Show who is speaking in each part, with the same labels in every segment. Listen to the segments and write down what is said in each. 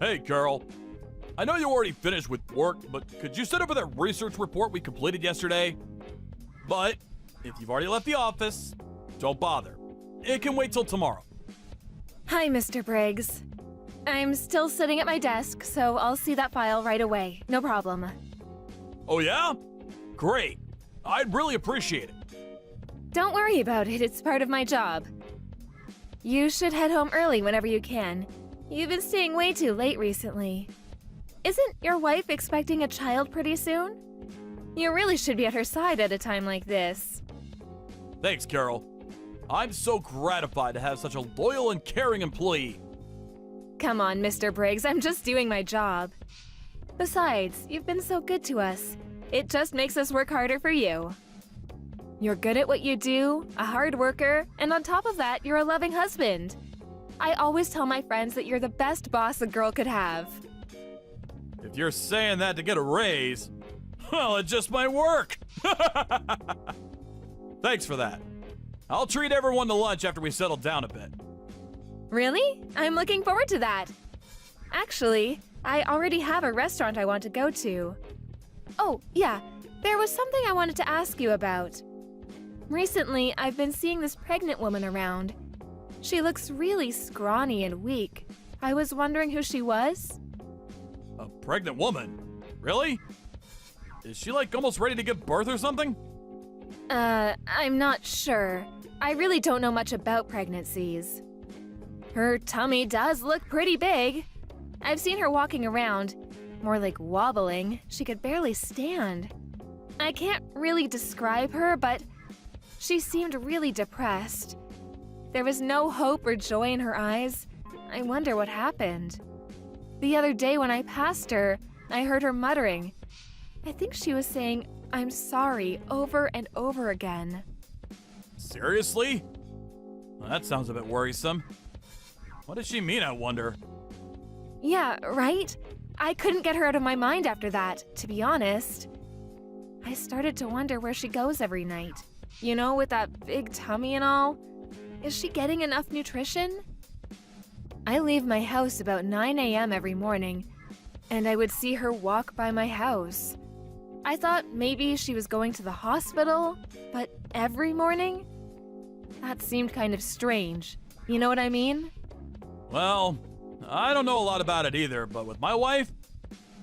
Speaker 1: Hey, Carol. I know you already finished with work, but could you send over that research report we completed yesterday? But if you've already left the office, don't bother. It can wait till tomorrow.
Speaker 2: Hi, Mr. Briggs. I'm still sitting at my desk, so I'll see that file right away. No problem.
Speaker 1: Oh yeah? Great. I'd really appreciate it.
Speaker 2: Don't worry about it, it's part of my job. You should head home early whenever you can. You've been staying way too late recently. Isn't your wife expecting a child pretty soon? You really should be at her side at a time like this.
Speaker 1: Thanks, Carol. I'm so gratified to have such a loyal and caring employee.
Speaker 2: Come on, Mr. Briggs, I'm just doing my job. Besides, you've been so good to us. It just makes us work harder for you. You're good at what you do, a hard worker, and on top of that, you're a loving husband. I always tell my friends that you're the best boss a girl could have.
Speaker 1: If you're saying that to get a raise, well, it just might work. Thanks for that. I'll treat everyone to lunch after we settle down a bit.
Speaker 2: Really? I'm looking forward to that. Actually, I already have a restaurant I want to go to. Oh, yeah, there was something I wanted to ask you about. Recently, I've been seeing this pregnant woman around. She looks really scrawny and weak. I was wondering who she was?
Speaker 1: A pregnant woman? Really? Is she like almost ready to give birth or something?
Speaker 2: I'm not sure. I really don't know much about pregnancies. Her tummy does look pretty big. I've seen her walking around, more like wobbling. She could barely stand. I can't really describe her, but she seemed really depressed. There was no hope or joy in her eyes. I wonder what happened. The other day when I passed her, I heard her muttering. I think she was saying, "I'm sorry," over and over again.
Speaker 1: Seriously? Well, that sounds a bit worrisome. What does she mean, I wonder?
Speaker 2: Yeah, right? I couldn't get her out of my mind after that, to be honest. I started to wonder where she goes every night. You know, with that big tummy and all. Is she getting enough nutrition? I leave my house about 9 a.m. every morning, and I would see her walk by my house. I thought maybe she was going to the hospital, but every morning? That seemed kind of strange. You know what I mean?
Speaker 1: Well, I don't know a lot about it either, but with my wife,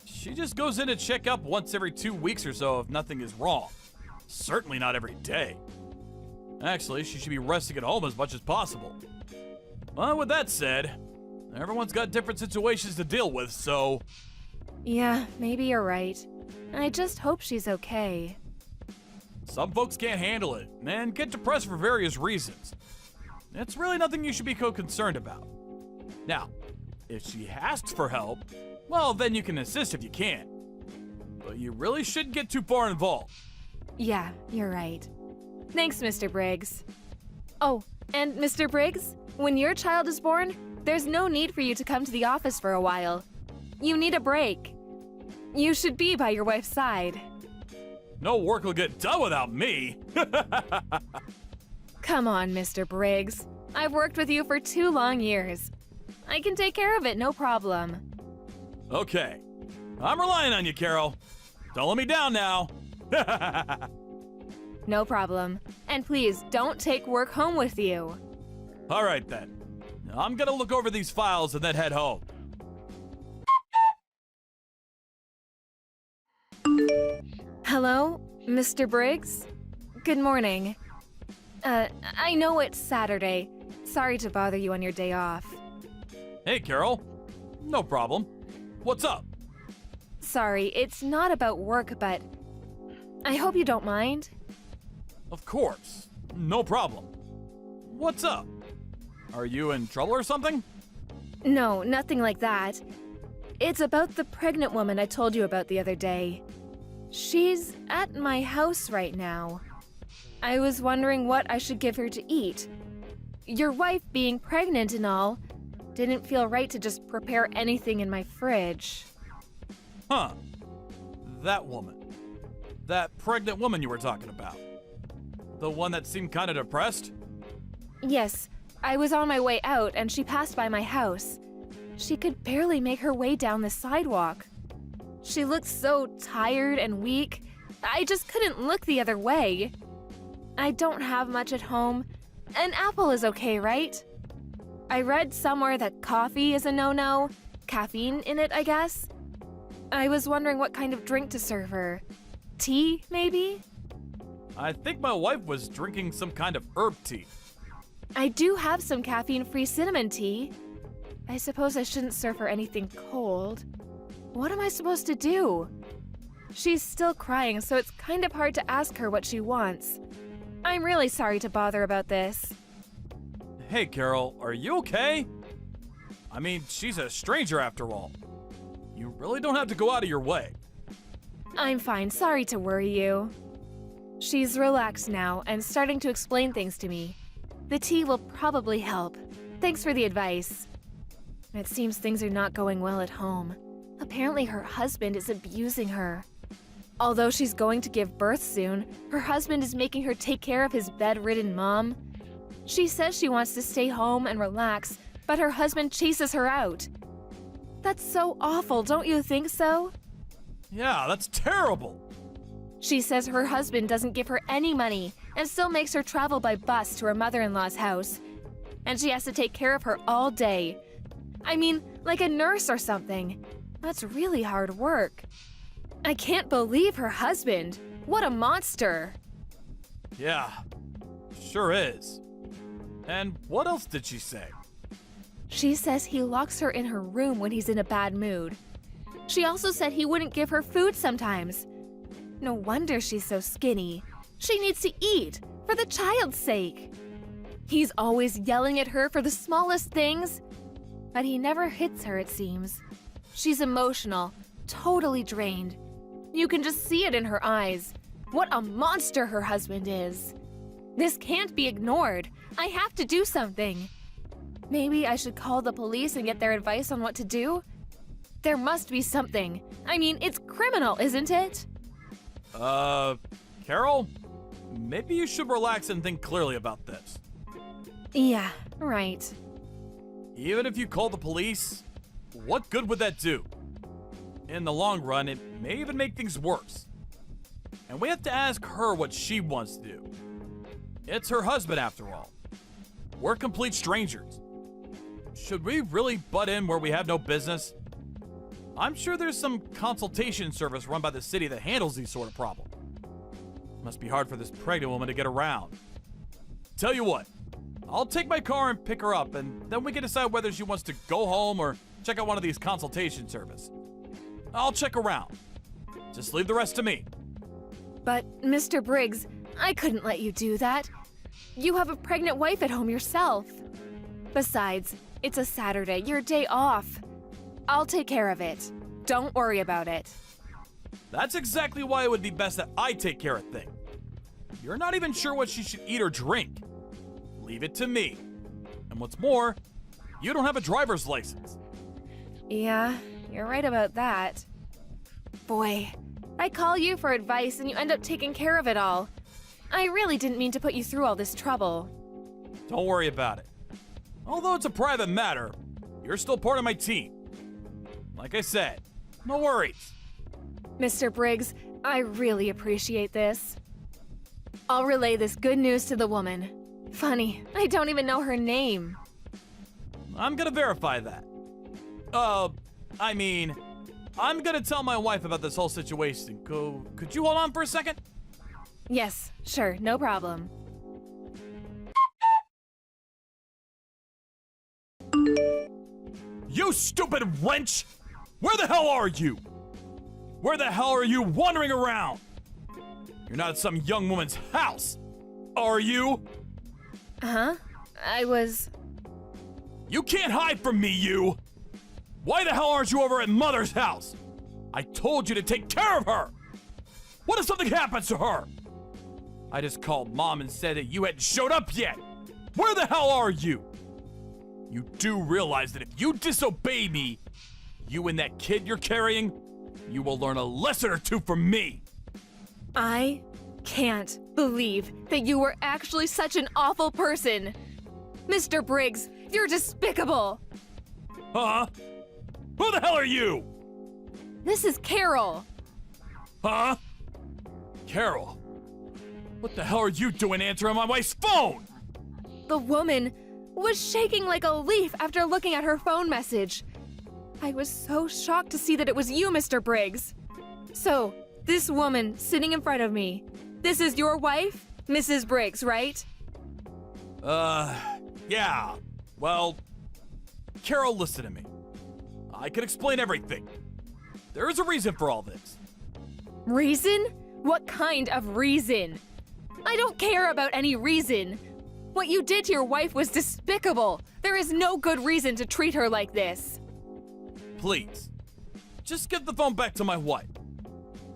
Speaker 1: she just goes in to check up once every 2 weeks or so if nothing is wrong. Certainly not every day. Actually, she should be resting at home as much as possible. Well, with that said, everyone's got different situations to deal with, so...
Speaker 2: Yeah, maybe you're right. I just hope she's okay.
Speaker 1: Some folks can't handle it and get depressed for various reasons. It's really nothing you should be concerned about. Now, if she asks for help, well, then you can assist if you can. But you really shouldn't get too far involved.
Speaker 2: Yeah, you're right. Thanks, Mr. Briggs. Oh, and Mr. Briggs, when your child is born, there's no need for you to come to the office for a while. You need a break. You should be by your wife's side.
Speaker 1: No work will get done without me.
Speaker 2: Come on, Mr. Briggs. I've worked with you for 2 long years. I can take care of it, no problem.
Speaker 1: Okay. I'm relying on you, Carol. Don't let me down now.
Speaker 2: No problem. And please, don't take work home with you.
Speaker 1: All right, then. I'm gonna look over these files and then head home.
Speaker 2: Hello, Mr. Briggs? Good morning. I know it's Saturday. Sorry to bother you on your day off.
Speaker 1: Hey, Carol. No problem. What's up?
Speaker 2: Sorry, it's not about work, but I hope you don't mind.
Speaker 1: Of course. No problem. What's up? Are you in trouble or something?
Speaker 2: No, nothing like that. It's about the pregnant woman I told you about the other day. She's at my house right now. I was wondering what I should give her to eat. Your wife being pregnant and all, didn't feel right to just prepare anything in my fridge.
Speaker 1: Huh. That woman. That pregnant woman you were talking about. The one that seemed kind of depressed?
Speaker 2: Yes, I was on my way out and she passed by my house. She could barely make her way down the sidewalk. She looked so tired and weak, I just couldn't look the other way. I don't have much at home. An apple is okay, right? I read somewhere that coffee is a no-no. Caffeine in it, I guess. I was wondering what kind of drink to serve her. Tea, maybe?
Speaker 1: I think my wife was drinking some kind of herb tea.
Speaker 2: I do have some caffeine-free cinnamon tea. I suppose I shouldn't serve her anything cold. What am I supposed to do? She's still crying, so it's kind of hard to ask her what she wants. I'm really sorry to bother about this.
Speaker 1: Hey, Carol, are you okay? I mean, she's a stranger after all. You really don't have to go out of your way.
Speaker 2: I'm fine, sorry to worry you. She's relaxed now and starting to explain things to me. The tea will probably help. Thanks for the advice. It seems things are not going well at home. Apparently her husband is abusing her. Although she's going to give birth soon, her husband is making her take care of his bedridden mom. She says she wants to stay home and relax, but her husband chases her out. That's so awful, don't you think so?
Speaker 1: Yeah, that's terrible.
Speaker 2: She says her husband doesn't give her any money and still makes her travel by bus to her mother-in-law's house. And she has to take care of her all day. I mean, like a nurse or something. That's really hard work. I can't believe her husband. What a monster.
Speaker 1: Yeah, sure is. And what else did she say?
Speaker 2: She says he locks her in her room when he's in a bad mood. She also said he wouldn't give her food sometimes. No wonder she's so skinny. She needs to eat, for the child's sake. He's always yelling at her for the smallest things. But he never hits her, it seems. She's emotional, totally drained. You can just see it in her eyes. What a monster her husband is. This can't be ignored. I have to do something. Maybe I should call the police and get their advice on what to do? There must be something. I mean, it's criminal, isn't it?
Speaker 1: Carol? Maybe you should relax and think clearly about this.
Speaker 2: Yeah, right.
Speaker 1: Even if you call the police, what good would that do? In the long run, it may even make things worse. And we have to ask her what she wants to do. It's her husband, after all. We're complete strangers. Should we really butt in where we have no business? I'm sure there's some consultation service run by the city that handles these sort of problems. Must be hard for this pregnant woman to get around. Tell you what, I'll take my car and pick her up, and then we can decide whether she wants to go home or check out one of these consultation services. I'll check around. Just leave the rest to me.
Speaker 2: But, Mr. Briggs, I couldn't let you do that. You have a pregnant wife at home yourself. Besides, it's a Saturday, your day off. I'll take care of it. Don't worry about it.
Speaker 1: That's exactly why it would be best that I take care of things. You're not even sure what she should eat or drink. Leave it to me. And what's more, you don't have a driver's license.
Speaker 2: Yeah, you're right about that. Boy, I call you for advice and you end up taking care of it all. I really didn't mean to put you through all this trouble.
Speaker 1: Don't worry about it. Although it's a private matter, you're still part of my team. Like I said, no worries.
Speaker 2: Mr. Briggs, I really appreciate this. I'll relay this good news to the woman. Funny, I don't even know her name.
Speaker 1: I'm gonna verify that. I'm gonna tell my wife about this whole situation. Could you hold on for a second?
Speaker 2: Yes, sure, no problem.
Speaker 1: You stupid wench! Where the hell are you? Where the hell are you wandering around? You're not at some young woman's house, are you?
Speaker 2: Huh?
Speaker 1: You can't hide from me, you! Why the hell aren't you over at Mother's house? I told you to take care of her! What if something happens to her? I just called Mom and said that you hadn't showed up yet! Where the hell are you? You do realize that if you disobey me, you and that kid you're carrying, you will learn a lesson or two from me!
Speaker 2: I can't believe that you were actually such an awful person. Mr. Briggs, you're despicable.
Speaker 1: Huh? Who the hell are you?
Speaker 2: This is Carol.
Speaker 1: Huh? Carol, what the hell are you doing answering my wife's phone?
Speaker 2: The woman was shaking like a leaf after looking at her phone message. I was so shocked to see that it was you, Mr. Briggs. So, this woman sitting in front of me, this is your wife, Mrs. Briggs, right?
Speaker 1: Yeah. Well, Carol, listen to me. I can explain everything. There is a reason for all this.
Speaker 2: Reason? What kind of reason? I don't care about any reason. What you did to your wife was despicable. There is no good reason to treat her like this.
Speaker 1: Please, just give the phone back to my wife.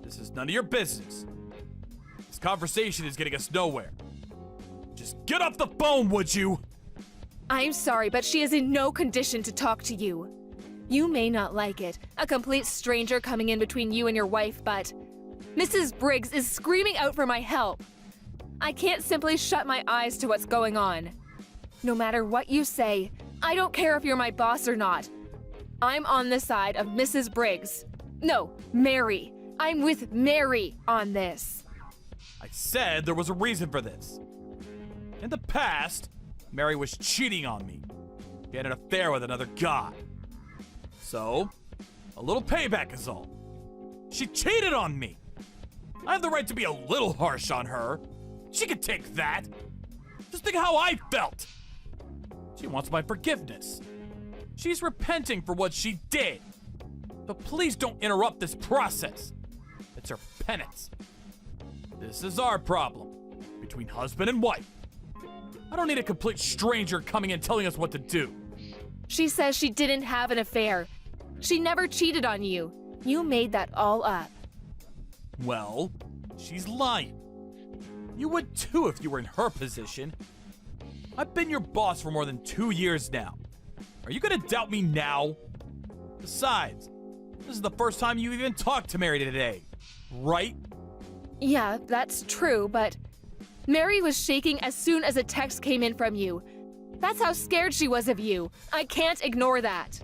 Speaker 1: This is none of your business. This conversation is getting us nowhere. Just get off the phone, would you?
Speaker 2: I'm sorry, but she is in no condition to talk to you. You may not like it, a complete stranger coming in between you and your wife, but Mrs. Briggs is screaming out for my help. I can't simply shut my eyes to what's going on. No matter what you say, I don't care if you're my boss or not. I'm on the side of Mrs. Briggs. No, Mary. I'm with Mary on this.
Speaker 1: I said there was a reason for this. In the past, Mary was cheating on me. She had an affair with another guy. So, a little payback is all. She cheated on me. I have the right to be a little harsh on her. She could take that. Just think how I felt. She wants my forgiveness. She's repenting for what she did. But please don't interrupt this process. It's her penance. This is our problem, between husband and wife. I don't need a complete stranger coming in telling us what to do.
Speaker 2: She says she didn't have an affair. She never cheated on you. You made that all up.
Speaker 1: Well, she's lying. You would too if you were in her position. I've been your boss for more than 2 years now. Are you gonna doubt me now? Besides, this is the first time you even talked to Mary today, right?
Speaker 2: Yeah, that's true, but Mary was shaking as soon as a text came in from you. That's how scared she was of you. I can't ignore that.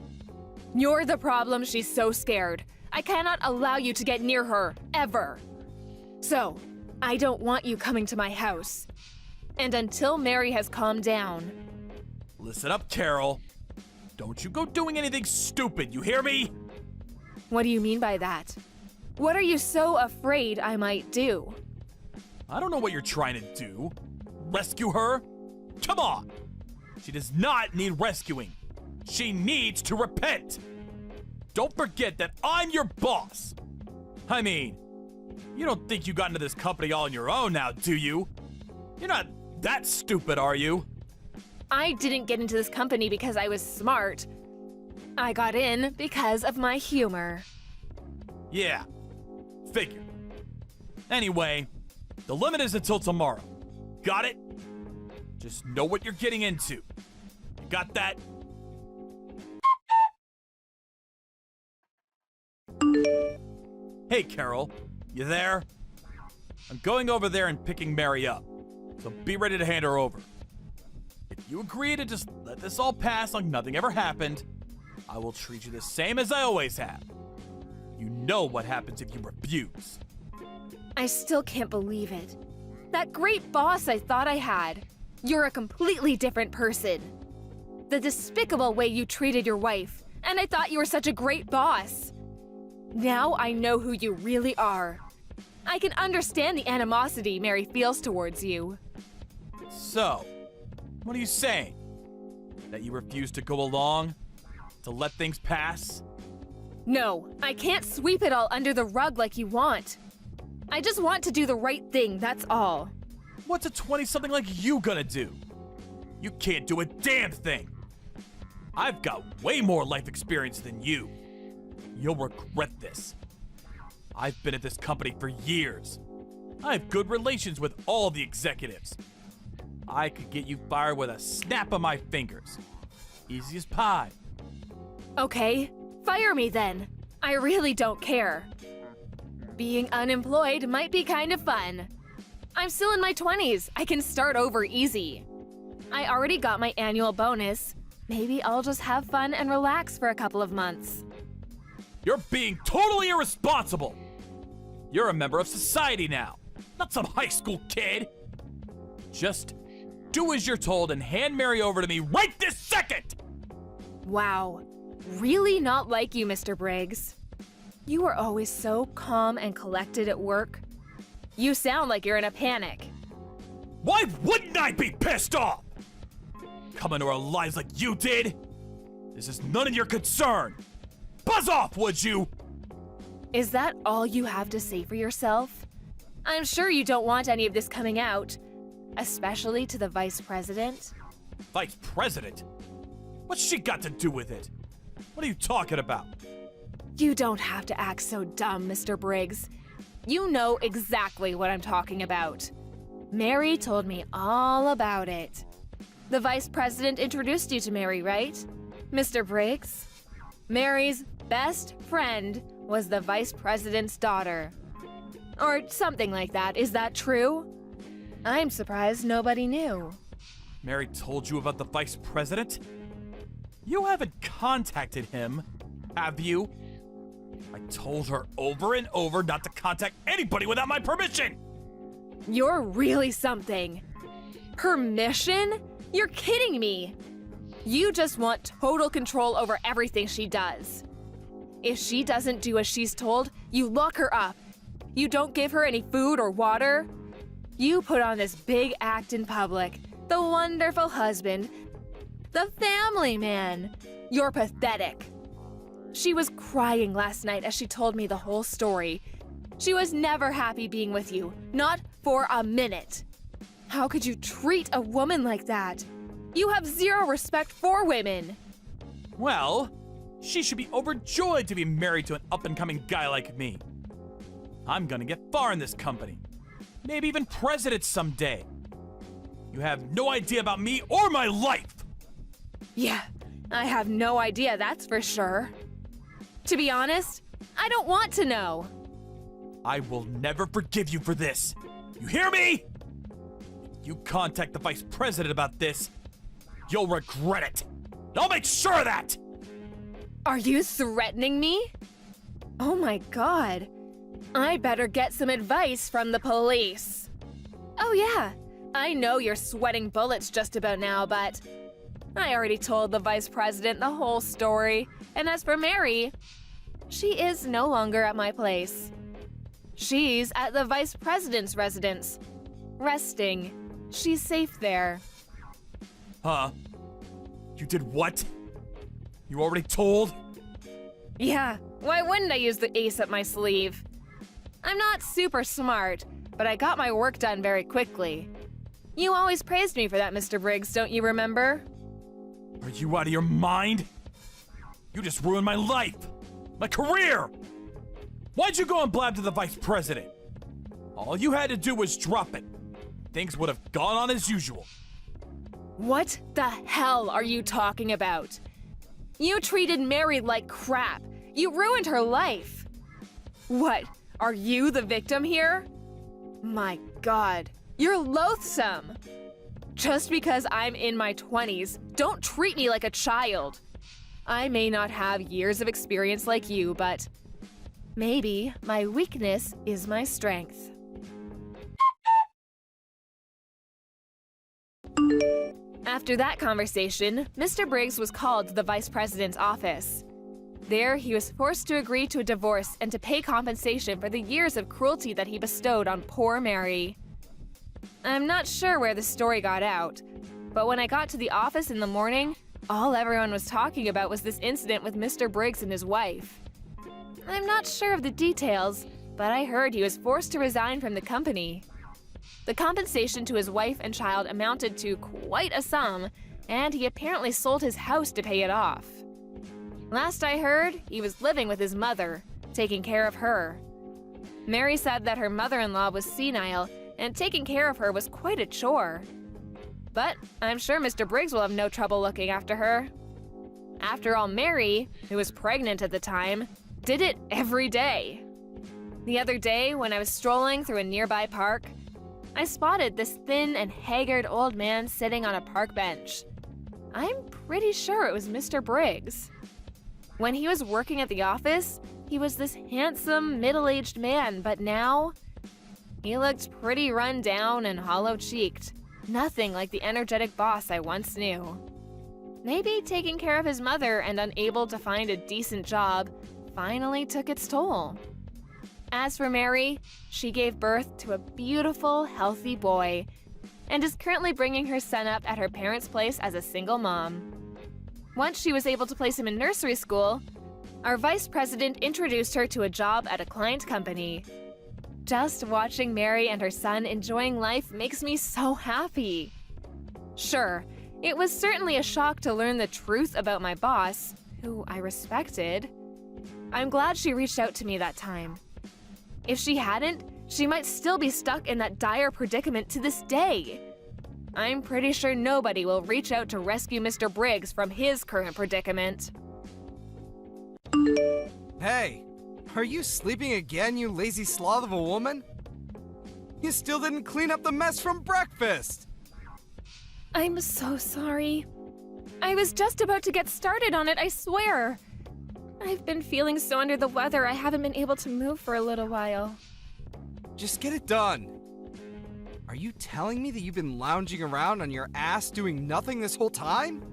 Speaker 2: You're the problem. She's so scared. I cannot allow you to get near her, ever. So, I don't want you coming to my house. And until Mary has calmed down.
Speaker 1: Listen up, Carol. Don't you go doing anything stupid, you hear me?
Speaker 2: What do you mean by that? What are you so afraid I might do?
Speaker 1: I don't know what you're trying to do. Rescue her? Come on! She does not need rescuing. She needs to repent. Don't forget that I'm your boss. I mean, you don't think you got into this company all on your own now, do you? You're not that stupid, are you?
Speaker 2: I didn't get into this company because I was smart. I got in because of my humor.
Speaker 1: Yeah, figured. Anyway, the limit is until tomorrow. Got it? Just know what you're getting into. You got that? Hey, Carol. You there? I'm going over there and picking Mary up. So be ready to hand her over. If you agree to just let this all pass like nothing ever happened, I will treat you the same as I always have. You know what happens if you refuse.
Speaker 2: I still can't believe it. That great boss I thought I had. You're a completely different person. The despicable way you treated your wife, and I thought you were such a great boss. Now I know who you really are. I can understand the animosity Mary feels towards you.
Speaker 1: So, what are you saying? That you refuse to go along? To let things pass?
Speaker 2: No, I can't sweep it all under the rug like you want. I just want to do the right thing, that's all.
Speaker 1: What's a 20-something like you gonna do? You can't do a damn thing. I've got way more life experience than you. You'll regret this. I've been at this company for years. I have good relations with all the executives. I could get you fired with a snap of my fingers. Easy as pie.
Speaker 2: Okay, fire me then. I really don't care. Being unemployed might be kind of fun. I'm still in my 20s. I can start over easy. I already got my annual bonus. Maybe I'll just have fun and relax for a couple of months.
Speaker 1: You're being totally irresponsible. You're a member of society now, not some high school kid. Just do as you're told and hand Mary over to me right this second!
Speaker 2: Wow. Really not like you, Mr. Briggs. You are always so calm and collected at work. You sound like you're in a panic.
Speaker 1: Why wouldn't I be pissed off? Come into our lives like you did? This is none of your concern. Buzz off, would you?
Speaker 2: Is that all you have to say for yourself? I'm sure you don't want any of this coming out, especially to the vice president.
Speaker 1: Vice president? What's she got to do with it? What are you talking about?
Speaker 2: You don't have to act so dumb, Mr. Briggs. You know exactly what I'm talking about. Mary told me all about it. The vice president introduced you to Mary, right? Mr. Briggs? Mary's best friend was the vice president's daughter. Or something like that. Is that true? I'm surprised nobody knew.
Speaker 1: Mary told you about the vice president? You haven't contacted him, have you? I told her over and over not to contact anybody without my permission!
Speaker 2: You're really something. Permission? You're kidding me. You just want total control over everything she does. If she doesn't do as she's told, you lock her up. You don't give her any food or water. You put on this big act in public. The wonderful husband. The family man. You're pathetic. She was crying last night as she told me the whole story. She was never happy being with you, not for a minute. How could you treat a woman like that? You have zero respect for women.
Speaker 1: Well, she should be overjoyed to be married to an up-and-coming guy like me. I'm gonna get far in this company. Maybe even president someday. You have no idea about me or my life!
Speaker 2: Yeah, I have no idea, that's for sure. To be honest, I don't want to know.
Speaker 1: I will never forgive you for this. You hear me? If you contact the vice president about this, you'll regret it. I'll make sure of that!
Speaker 2: Are you threatening me? Oh my god. I better get some advice from the police. Oh yeah, I know you're sweating bullets just about now, but I already told the vice president the whole story. And as for Mary, she is no longer at my place. She's at the vice president's residence, resting. She's safe there.
Speaker 1: Huh? You did what? You already told?
Speaker 2: Yeah, why wouldn't I use the ace up my sleeve? I'm not super smart, but I got my work done very quickly. You always praised me for that, Mr. Briggs, don't you remember?
Speaker 1: Are you out of your mind? You just ruined my life! My career! Why'd you go and blab to the vice president? All you had to do was drop it. Things would have gone on as usual.
Speaker 2: What the hell are you talking about? You treated Mary like crap. You ruined her life. What, are you the victim here? My god, you're loathsome. Just because I'm in my 20s, don't treat me like a child. I may not have years of experience like you, but maybe my weakness is my strength. After that conversation, Mr. Briggs was called to the vice president's office. There, he was forced to agree to a divorce and to pay compensation for the years of cruelty that he bestowed on poor Mary. I'm not sure where the story got out, but when I got to the office in the morning, all everyone was talking about was this incident with Mr. Briggs and his wife. I'm not sure of the details, but I heard he was forced to resign from the company. The compensation to his wife and child amounted to quite a sum, and he apparently sold his house to pay it off. Last I heard, he was living with his mother, taking care of her. Mary said that her mother-in-law was senile, and taking care of her was quite a chore. But I'm sure Mr. Briggs will have no trouble looking after her. After all, Mary, who was pregnant at the time, did it every day. The other day, when I was strolling through a nearby park, I spotted this thin and haggard old man sitting on a park bench. I'm pretty sure it was Mr. Briggs. When he was working at the office, He was this handsome, middle-aged man, but now he looked pretty run down and hollow-cheeked. Nothing like the energetic boss I once knew. Maybe taking care of his mother and unable to find a decent job finally took its toll. As for Mary, she gave birth to a beautiful, healthy boy and is currently bringing her son up at her parents' place as a single mom. Once she was able to place him in nursery school, our vice president introduced her to a job at a client company. Just watching Mary and her son enjoying life makes me so happy. Sure, it was certainly a shock to learn the truth about my boss, who I respected. I'm glad she reached out to me that time. If she hadn't, she might still be stuck in that dire predicament to this day. I'm pretty sure nobody will reach out to rescue Mr. Briggs from his current predicament.
Speaker 3: Hey, are you sleeping again, you lazy sloth of a woman? You still didn't clean up the mess from breakfast!
Speaker 2: I'm so sorry. I was just about to get started on it, I swear. I've been feeling so under the weather I haven't been able to move for a little while.
Speaker 3: Just get it done. Are you telling me that you've been lounging around on your ass doing nothing this whole time?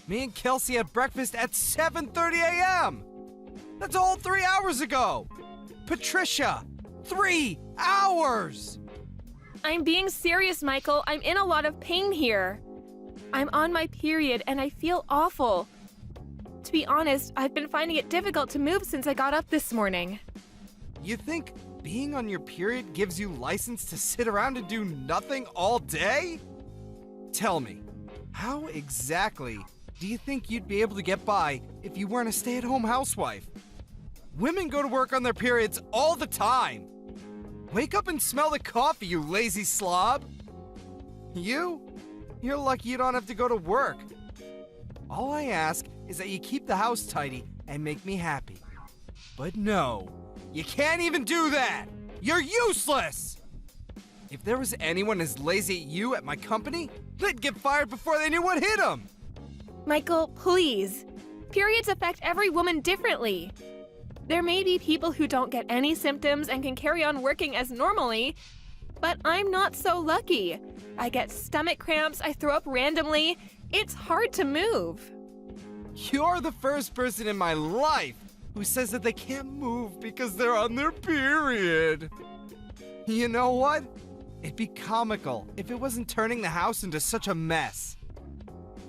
Speaker 3: Me and Kelsey had breakfast at 7:30 a.m. That's all 3 hours ago. Patricia, 3 hours!
Speaker 2: I'm being serious, Michael. I'm in a lot of pain here. I'm on my period and I feel awful. To be honest, I've been finding it difficult to move since I got up this morning.
Speaker 3: You think being on your period gives you license to sit around and do nothing all day? Tell me, how exactly do you think you'd be able to get by if you weren't a stay-at-home housewife? Women go to work on their periods all the time. Wake up and smell the coffee, you lazy slob. You're lucky you don't have to go to work. All I ask is that you keep the house tidy and make me happy. But no, you can't even do that! You're useless! If there was anyone as lazy as you at my company, they'd get fired before they knew what hit them!
Speaker 2: Michael, please. Periods affect every woman differently. There may be people who don't get any symptoms and can carry on working as normally, but I'm not so lucky. I get stomach cramps, I throw up randomly. It's hard to move.
Speaker 3: You're the first person in my life who says that they can't move because they're on their period. You know what? It'd be comical if it wasn't turning the house into such a mess.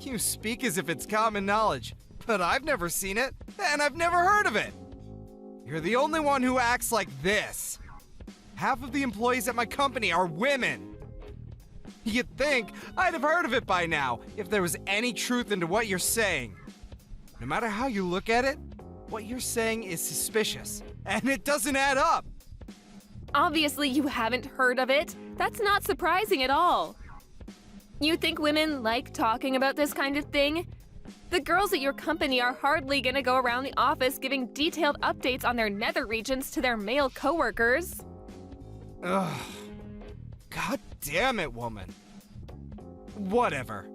Speaker 3: You speak as if it's common knowledge, but I've never seen it, and I've never heard of it. You're the only one who acts like this. Half of the employees at my company are women. You'd think I'd have heard of it by now if there was any truth into what you're saying. No matter how you look at it, what you're saying is suspicious, and it doesn't add up.
Speaker 2: Obviously, you haven't heard of it. That's not surprising at all. You think women like talking about this kind of thing? The girls at your company are hardly gonna go around the office giving detailed updates on their nether regions to their male coworkers.
Speaker 3: Ugh. God damn it, woman. Whatever.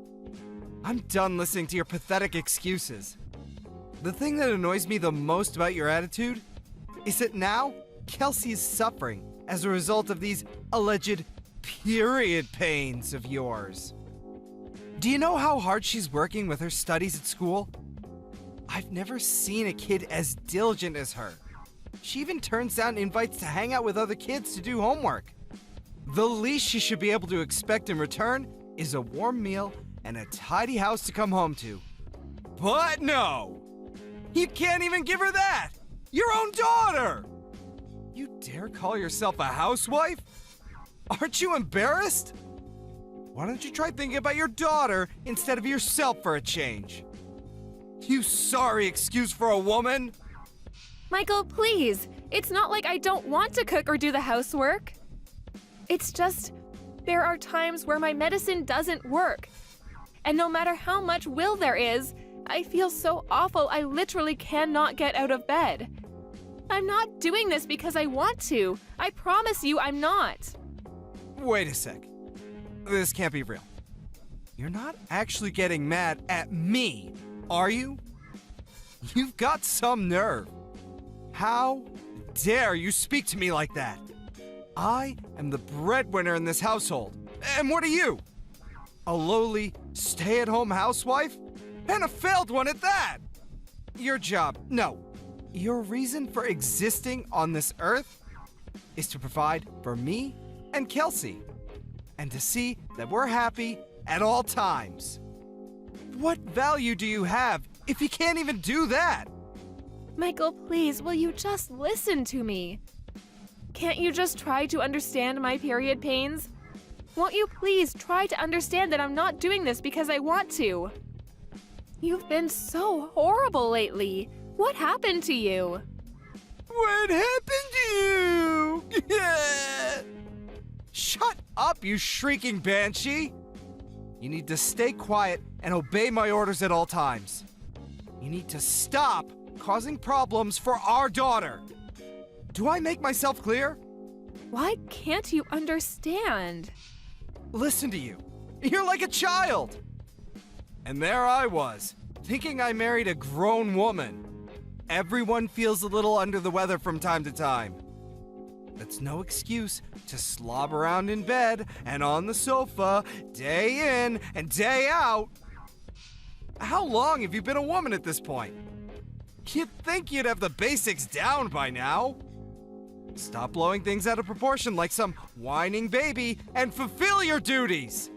Speaker 3: I'm done listening to your pathetic excuses. The thing that annoys me the most about your attitude is that now Kelsey is suffering as a result of these alleged period pains of yours. Do you know how hard she's working with her studies at school? I've never seen a kid as diligent as her. She even turns down invites to hang out with other kids to do homework. The least she should be able to expect in return is a warm meal and a tidy house to come home to. But no! You can't even give her that! Your own daughter! You dare call yourself a housewife? Aren't you embarrassed? Why don't you try thinking about your daughter instead of yourself for a change? You sorry excuse for a woman?
Speaker 2: Michael, please. It's not like I don't want to cook or do the housework. It's just, there are times where my medicine doesn't work. And no matter how much will there is, I feel so awful I literally cannot get out of bed. I'm not doing this because I want to. I promise you I'm not.
Speaker 3: Wait a sec. This can't be real. You're not actually getting mad at me, are you? You've got some nerve. How dare you speak to me like that? I am the breadwinner in this household. And what are you? A lowly, stay-at-home housewife? And a failed one at that! Your job, no. Your reason for existing on this earth is to provide for me and Kelsey. And to see that we're happy at all times. What value do you have if you can't even do that?
Speaker 2: Michael, please, will you just listen to me? Can't you just try to understand my period pains? Won't you please try to understand that I'm not doing this because I want to? You've been so horrible lately. What happened to you?
Speaker 3: What happened to you? Shut up, you shrieking banshee! You need to stay quiet and obey my orders at all times. You need to stop causing problems for our daughter. Do I make myself clear?
Speaker 2: Why can't you understand?
Speaker 3: Listen to you. You're like a child. And there I was, thinking I married a grown woman. Everyone feels a little under the weather from time to time. That's no excuse to slob around in bed and on the sofa, day in and day out. How long have you been a woman at this point? You'd think you'd have the basics down by now. Stop blowing things out of proportion like some whining baby and fulfill your duties.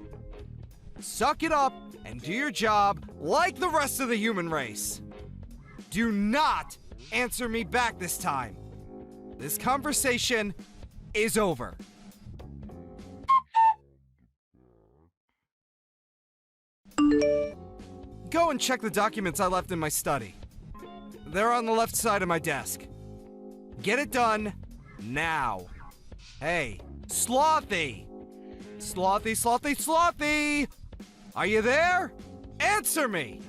Speaker 3: Suck it up and do your job like the rest of the human race. Do not answer me back this time. This conversation is over. Go and check the documents I left in my study. They're on the left side of my desk. Get it done now. Hey, Slothy! Slothy, Slothy, Slothy! Are you there? Answer me!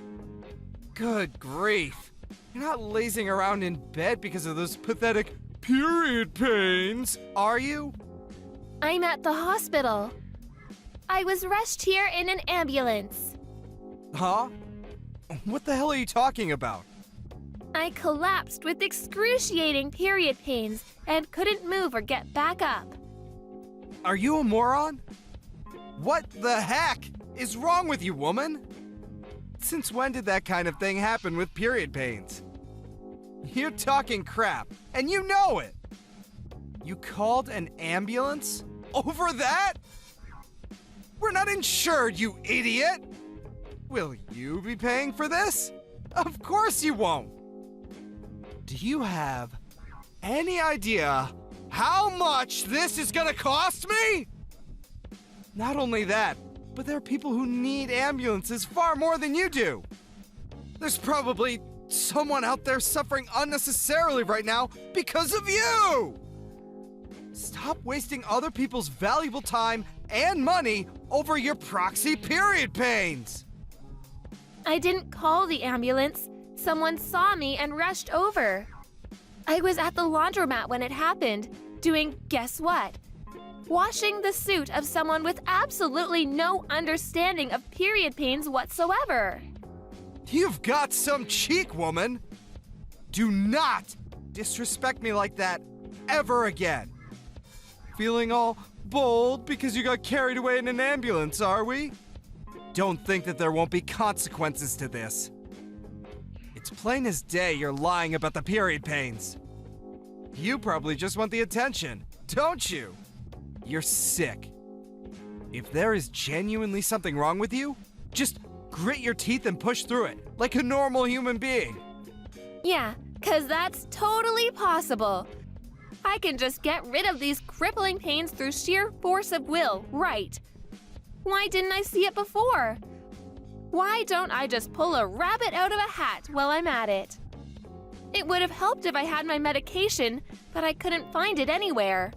Speaker 3: Good grief. You're not lazing around in bed because of those pathetic period pains, are you?
Speaker 2: I'm at the hospital. I was rushed here in an ambulance.
Speaker 3: Huh? What the hell are you talking about?
Speaker 2: I collapsed with excruciating period pains and couldn't move or get back up.
Speaker 3: Are you a moron? What the heck is wrong with you, woman? Since when did that kind of thing happen with period pains? You're talking crap, and you know it! You called an ambulance? Over that? We're not insured, you idiot! Will you be paying for this? Of course you won't! Do you have any idea how much this is gonna cost me? Not only that, but there are people who need ambulances far more than you do. There's probably someone out there suffering unnecessarily right now because of you! Stop wasting other people's valuable time and money over your proxy period pains!
Speaker 2: I didn't call the ambulance. Someone saw me and rushed over. I was at the laundromat when it happened, doing guess what? Washing the suit of someone with absolutely no understanding of period pains whatsoever.
Speaker 3: You've got some cheek, woman! Do not disrespect me like that ever again. Feeling all bold because you got carried away in an ambulance, are we? Don't think that there won't be consequences to this. It's plain as day you're lying about the period pains. You probably just want the attention, don't you? You're sick. If there is genuinely something wrong with you, just grit your teeth and push through it, like a normal human being.
Speaker 2: Yeah, 'cause that's totally possible. I can just get rid of these crippling pains through sheer force of will, right? Why didn't I see it before? Why don't I just pull a rabbit out of a hat while I'm at it? It would have helped if I had my medication, but I couldn't find it anywhere.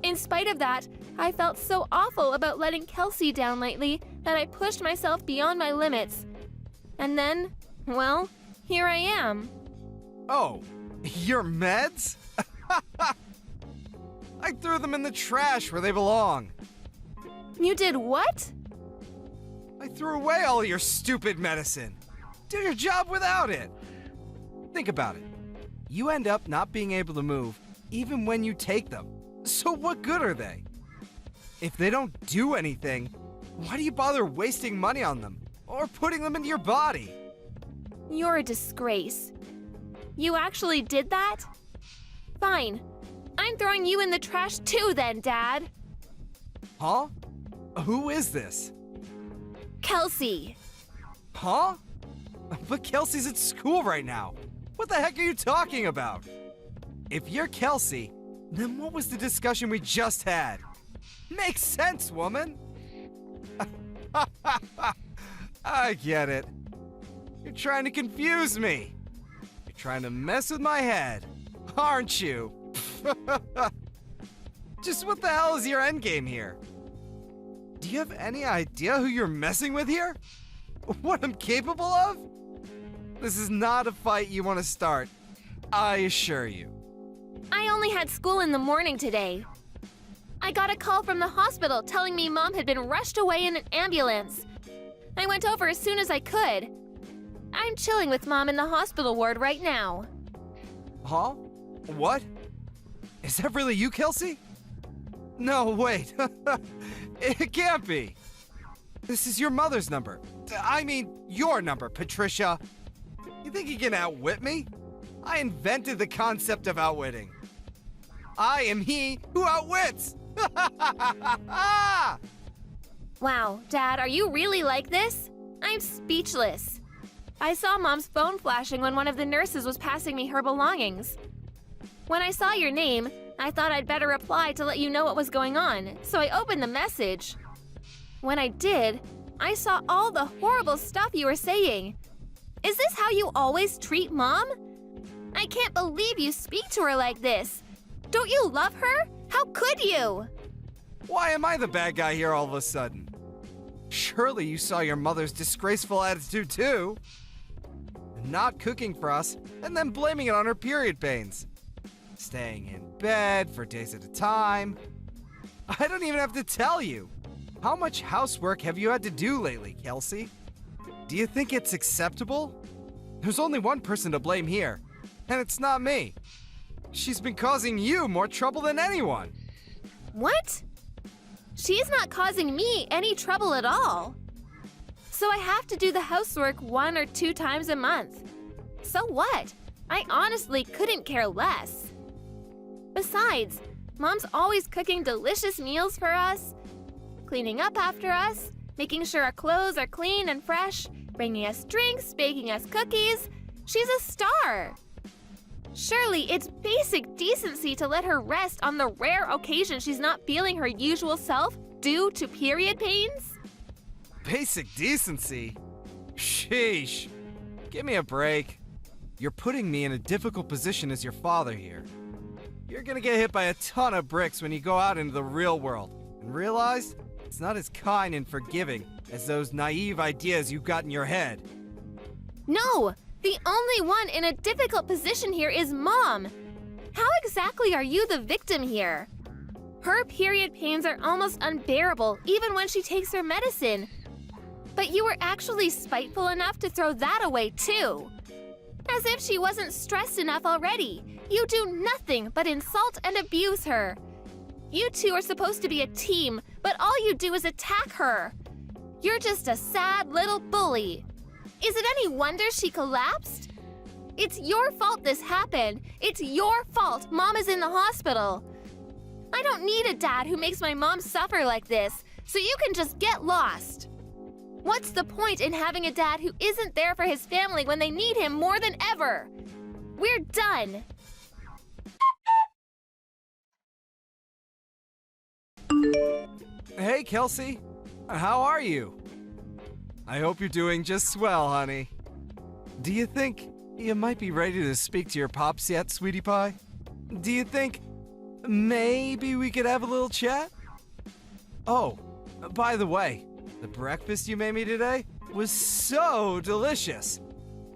Speaker 2: In spite of that, I felt so awful about letting Kelsey down lately that I pushed myself beyond my limits. And then, well, here I am.
Speaker 3: Oh, your meds? I threw them in the trash where they belong.
Speaker 2: You did what?
Speaker 3: I threw away all your stupid medicine. Do your job without it. Think about it. You end up not being able to move even when you take them. So what good are they? If they don't do anything, why do you bother wasting money on them or putting them into your body?
Speaker 2: You're a disgrace. You actually did that? Fine. I'm throwing you in the trash too then, Dad.
Speaker 3: Huh? Who is this?
Speaker 2: Kelsey.
Speaker 3: Huh? But Kelsey's at school right now. What the heck are you talking about? If you're Kelsey, then what was the discussion we just had? Makes sense, woman. I get it. You're trying to confuse me. You're trying to mess with my head, aren't you? Just what the hell is your endgame here? Do you have any idea who you're messing with here? What I'm capable of? This is not a fight you want to start, I assure you.
Speaker 2: I only had school in the morning today. I got a call from the hospital telling me Mom had been rushed away in an ambulance. I went over as soon as I could. I'm chilling with Mom in the hospital ward right now.
Speaker 3: Huh? What? Is that really you, Kelsey? No, wait. It can't be. This is your mother's number. I mean, your number, Patricia. You think you can outwit me? I invented the concept of outwitting. I am he who outwits!
Speaker 2: Wow, Dad, are you really like this? I'm speechless. I saw Mom's phone flashing when one of the nurses was passing me her belongings. When I saw your name, I thought I'd better reply to let you know what was going on, so I opened the message. When I did, I saw all the horrible stuff you were saying. Is this how you always treat Mom? I can't believe you speak to her like this. Don't you love her? How could you?
Speaker 3: Why am I the bad guy here all of a sudden? Surely you saw your mother's disgraceful attitude too. Not cooking for us, and then blaming it on her period pains. Staying in bed for days at a time. I don't even have to tell you. How much housework have you had to do lately, Kelsey? Do you think it's acceptable? There's only one person to blame here, and it's not me. She's been causing you more trouble than anyone.
Speaker 2: What? She's not causing me any trouble at all. So I have to do the housework 1 or 2 times a month. So what? I honestly couldn't care less. Besides, Mom's always cooking delicious meals for us, cleaning up after us, making sure our clothes are clean and fresh, bringing us drinks, baking us cookies. She's a star. Surely it's basic decency to let her rest on the rare occasion she's not feeling her usual self due to period pains?
Speaker 3: Basic decency? Sheesh. Give me a break. You're putting me in a difficult position as your father here. You're gonna get hit by a ton of bricks when you go out into the real world and realize it's not as kind and forgiving as those naive ideas you've got in your head.
Speaker 2: No! The only one in a difficult position here is Mom. How exactly are you the victim here? Her period pains are almost unbearable even when she takes her medicine. But you were actually spiteful enough to throw that away too. As if she wasn't stressed enough already. You do nothing but insult and abuse her. You two are supposed to be a team, but all you do is attack her. You're just a sad little bully. Is it any wonder she collapsed? It's your fault this happened. It's your fault Mom is in the hospital. I don't need a dad who makes my mom suffer like this, so you can just get lost. What's the point in having a dad who isn't there for his family when they need him more than ever? We're done.
Speaker 3: Hey, Kelsey. How are you? I hope you're doing just swell, honey. Do you think you might be ready to speak to your pops yet, sweetie pie? Do you think maybe we could have a little chat? Oh, by the way, the breakfast you made me today was so delicious.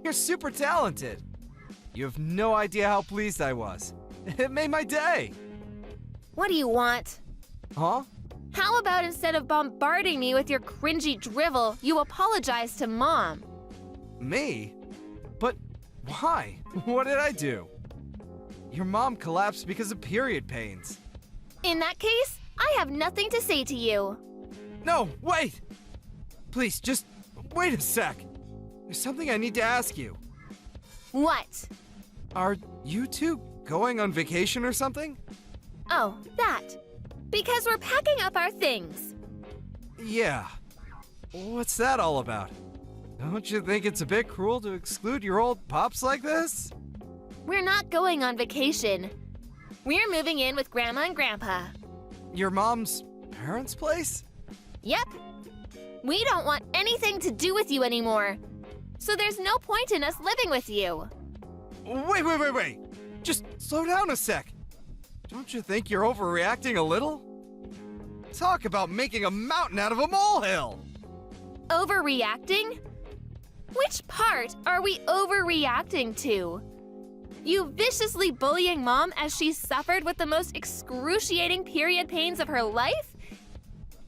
Speaker 3: You're super talented. You have no idea how pleased I was. It made my day.
Speaker 2: What do you want?
Speaker 3: Huh?
Speaker 2: How about instead of bombarding me with your cringy drivel, you apologize to Mom?
Speaker 3: Me? But why? What did I do? Your mom collapsed because of period pains.
Speaker 2: In that case, I have nothing to say to you.
Speaker 3: No, wait! Please, just wait a sec. There's something I need to ask you.
Speaker 2: What?
Speaker 3: Are you two going on vacation or something?
Speaker 2: Oh, that. Because we're packing up our things.
Speaker 3: Yeah. What's that all about? Don't you think it's a bit cruel to exclude your old pops like this?
Speaker 2: We're not going on vacation. We're moving in with Grandma and Grandpa.
Speaker 3: Your mom's parents' place?
Speaker 2: Yep. We don't want anything to do with you anymore. So there's no point in us living with you.
Speaker 3: Wait. Just slow down a sec. Don't you think you're overreacting a little? Talk about making a mountain out of a molehill!
Speaker 2: Overreacting? Which part are we overreacting to? You viciously bullying Mom as she suffered with the most excruciating period pains of her life?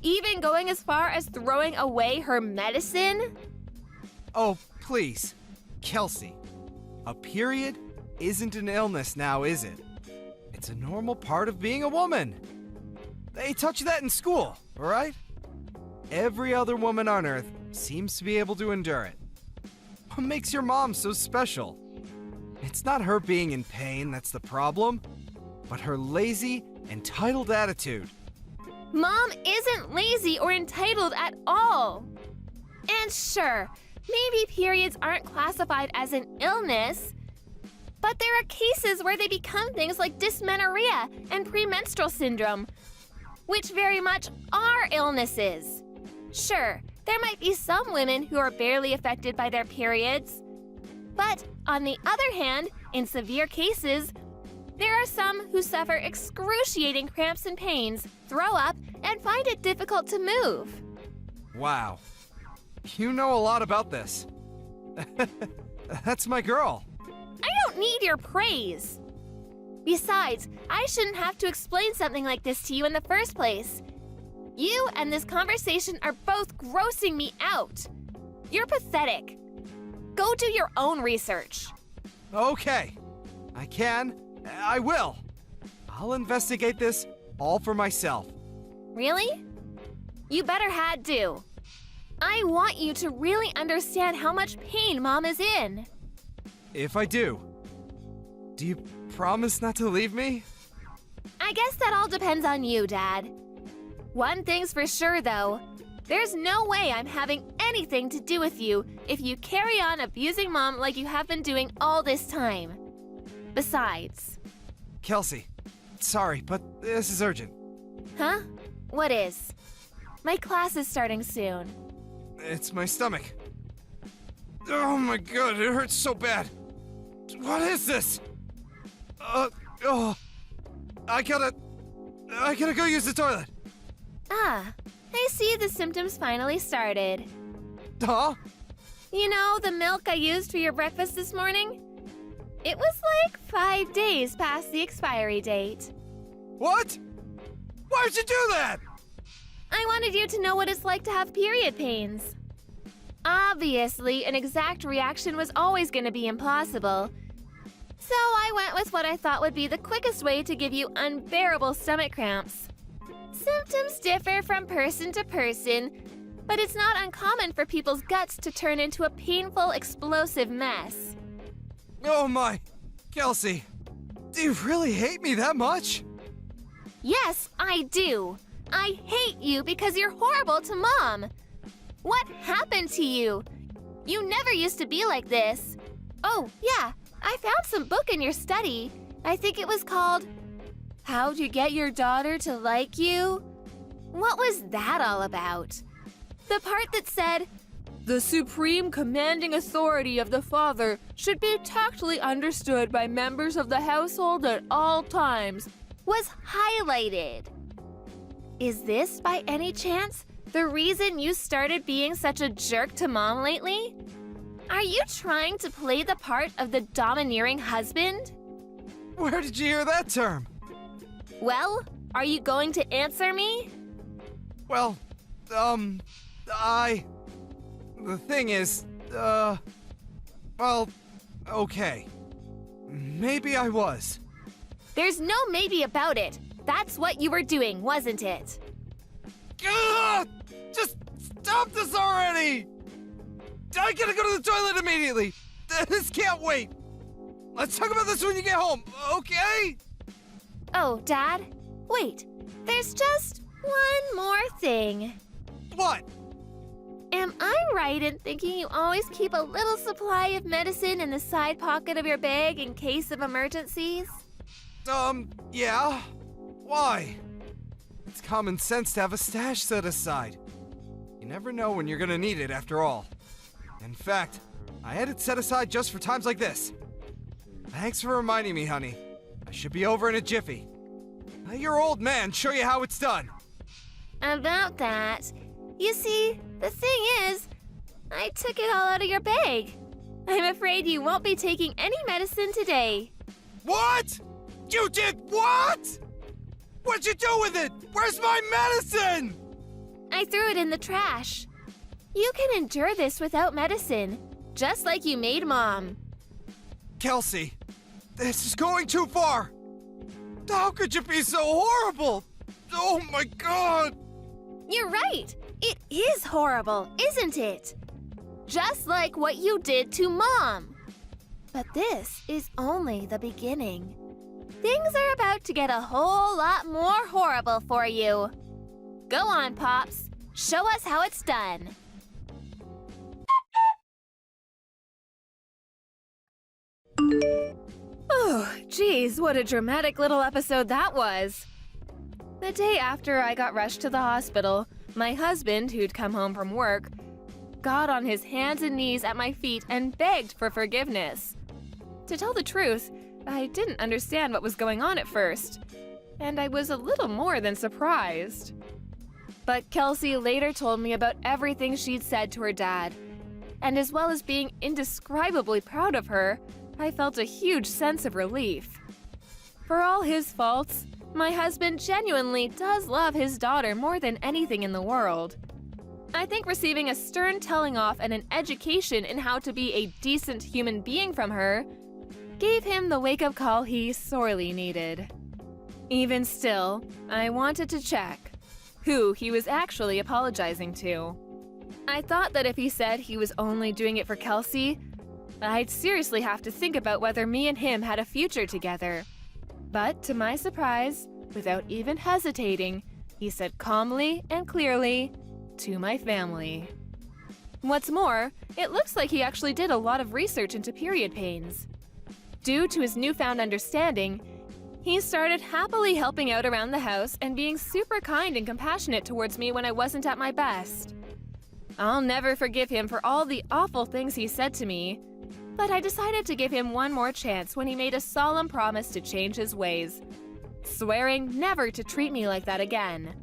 Speaker 2: Even going as far as throwing away her medicine?
Speaker 3: Oh, please. Kelsey, a period isn't an illness now, is it? It's a normal part of being a woman. They taught you that in school, alright? Every other woman on Earth seems to be able to endure it. What makes your mom so special? It's not her being in pain that's the problem, but her lazy, entitled attitude.
Speaker 2: Mom isn't lazy or entitled at all. And sure, maybe periods aren't classified as an illness, but there are cases where they become things like dysmenorrhea and premenstrual syndrome, which very much are illnesses. Sure, there might be some women who are barely affected by their periods, but on the other hand, in severe cases, there are some who suffer excruciating cramps and pains, throw up, and find it difficult to move.
Speaker 3: Wow. You know a lot about this. That's my girl.
Speaker 2: I don't need your praise. Besides, I shouldn't have to explain something like this to you in the first place. You and this conversation are both grossing me out. You're pathetic. Go do your own research.
Speaker 3: Okay. I will. I'll investigate this all for myself.
Speaker 2: Really? You better had do. I want you to really understand how much pain Mom is in.
Speaker 3: If I do you promise not to leave me?
Speaker 2: I guess that all depends on you, Dad. One thing's for sure, though. There's no way I'm having anything to do with you if you carry on abusing Mom like you have been doing all this time. Besides...
Speaker 3: Kelsey, sorry, but this is urgent.
Speaker 2: Huh? What is? My class is starting soon.
Speaker 3: It's my stomach. Oh my god, it hurts so bad. What is this? I gotta go use the toilet.
Speaker 2: Ah, I see the symptoms finally started.
Speaker 3: Huh?
Speaker 2: You know the milk I used for your breakfast this morning? It was like 5 days past the expiry date.
Speaker 3: What? Why'd you do that?
Speaker 2: I wanted you to know what it's like to have period pains. Obviously, an exact reaction was always going to be impossible. So I went with what I thought would be the quickest way to give you unbearable stomach cramps. Symptoms differ from person to person, but it's not uncommon for people's guts to turn into a painful, explosive mess.
Speaker 3: Oh my... Kelsey, do you really hate me that much?
Speaker 2: Yes, I do. I hate you because you're horrible to Mom. What happened to you? You never used to be like this. Oh, yeah, I found some book in your study. I think it was called How to Get Your Daughter to Like You. What was that all about? The part that said, the supreme commanding authority of the father should be tactfully understood by members of the household at all times, was highlighted. Is this, by any chance, the reason you started being such a jerk to Mom lately? Are you trying to play the part of the domineering husband?
Speaker 3: Where did you hear that term?
Speaker 2: Well, are you going to answer me?
Speaker 3: Well, the thing is, well, okay. Maybe I was.
Speaker 2: There's no maybe about it. That's what you were doing, wasn't it?
Speaker 3: Ugh! Just stop this already! I gotta go to the toilet immediately! This can't wait! Let's talk about this when you get home, okay?
Speaker 2: Oh, Dad? Wait, there's just one more thing.
Speaker 3: What?
Speaker 2: Am I right in thinking you always keep a little supply of medicine in the side pocket of your bag in case of emergencies?
Speaker 3: Yeah. Why? It's common sense to have a stash set aside. You never know when you're gonna need it after all. In fact, I had it set aside just for times like this. Thanks for reminding me, honey. I should be over in a jiffy. Let your old man show you how it's done.
Speaker 2: About that, you see, the thing is, I took it all out of your bag. I'm afraid you won't be taking any medicine today.
Speaker 3: What? You did what? What'd you do with it? Where's my medicine?
Speaker 2: I threw it in the trash. You can endure this without medicine, just like you made Mom.
Speaker 3: Kelsey, this is going too far. How could you be so horrible? Oh my God!
Speaker 2: You're right. It is horrible, isn't it? Just like what you did to Mom. But this is only the beginning. Things are about to get a whole lot more horrible for you. Go on, Pops. Show us how it's done. Oh, geez, what a dramatic little episode that was. The day after I got rushed to the hospital, my husband, who'd come home from work, got on his hands and knees at my feet and begged for forgiveness. To tell the truth, I didn't understand what was going on at first, and I was a little more than surprised. But Kelsey later told me about everything she'd said to her dad, and as well as being indescribably proud of her, I felt a huge sense of relief. For all his faults, my husband genuinely does love his daughter more than anything in the world. I think receiving a stern telling off and an education in how to be a decent human being from her gave him the wake-up call he sorely needed. Even still, I wanted to check who he was actually apologizing to. I thought that if he said he was only doing it for Kelsey, I'd seriously have to think about whether me and him had a future together. But to my surprise, without even hesitating, he said calmly and clearly, "To my family." What's more, it looks like he actually did a lot of research into period pains. Due to his newfound understanding, he started happily helping out around the house and being super kind and compassionate towards me when I wasn't at my best. I'll never forgive him for all the awful things he said to me, but I decided to give him one more chance when he made a solemn promise to change his ways, swearing never to treat me like that again.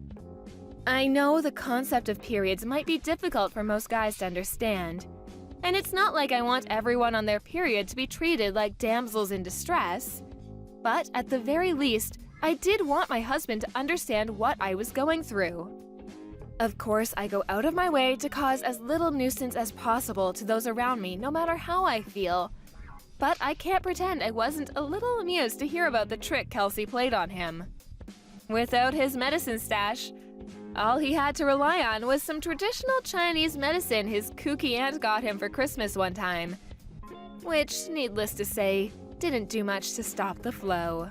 Speaker 2: I know the concept of periods might be difficult for most guys to understand, and it's not like I want everyone on their period to be treated like damsels in distress, but at the very least, I did want my husband to understand what I was going through. Of course, I go out of my way to cause as little nuisance as possible to those around me, no matter how I feel. But I can't pretend I wasn't a little amused to hear about the trick Kelsey played on him. Without his medicine stash, all he had to rely on was some traditional Chinese medicine his kooky aunt got him for Christmas one time, which, needless to say, didn't do much to stop the flow.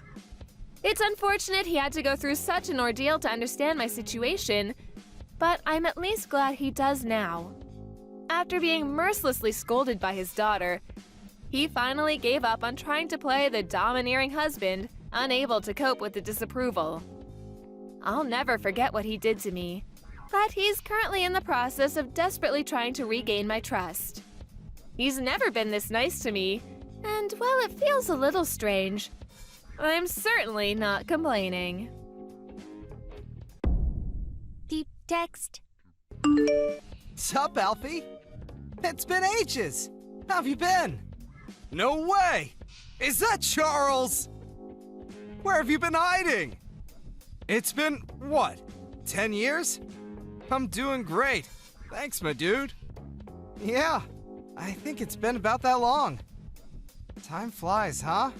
Speaker 2: It's unfortunate he had to go through such an ordeal to understand my situation, but I'm at least glad he does now. After being mercilessly scolded by his daughter, he finally gave up on trying to play the domineering husband, unable to cope with the disapproval. I'll never forget what he did to me, but he's currently in the process of desperately trying to regain my trust. He's never been this nice to me, and while it feels a little strange, I'm certainly not complaining.
Speaker 4: Deep text.
Speaker 3: Sup, Alfie? It's been ages. How have you been? No way! Is that Charles? Where have you been hiding? It's been, what, 10 years? I'm doing great. Thanks, my dude. Yeah, I think it's been about that long. Time flies, huh?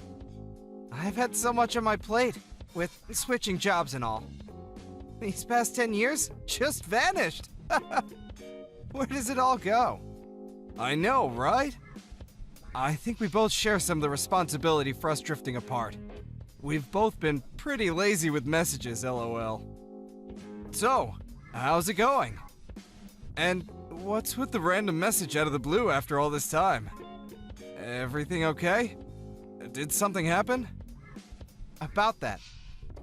Speaker 3: I've had so much on my plate, with switching jobs and all. These past 10 years just vanished. Where does it all go? I know, right? I think we both share some of the responsibility for us drifting apart. We've both been pretty lazy with messages, lol. So, how's it going? And what's with the random message out of the blue after all this time? Everything okay? Did something happen? About that,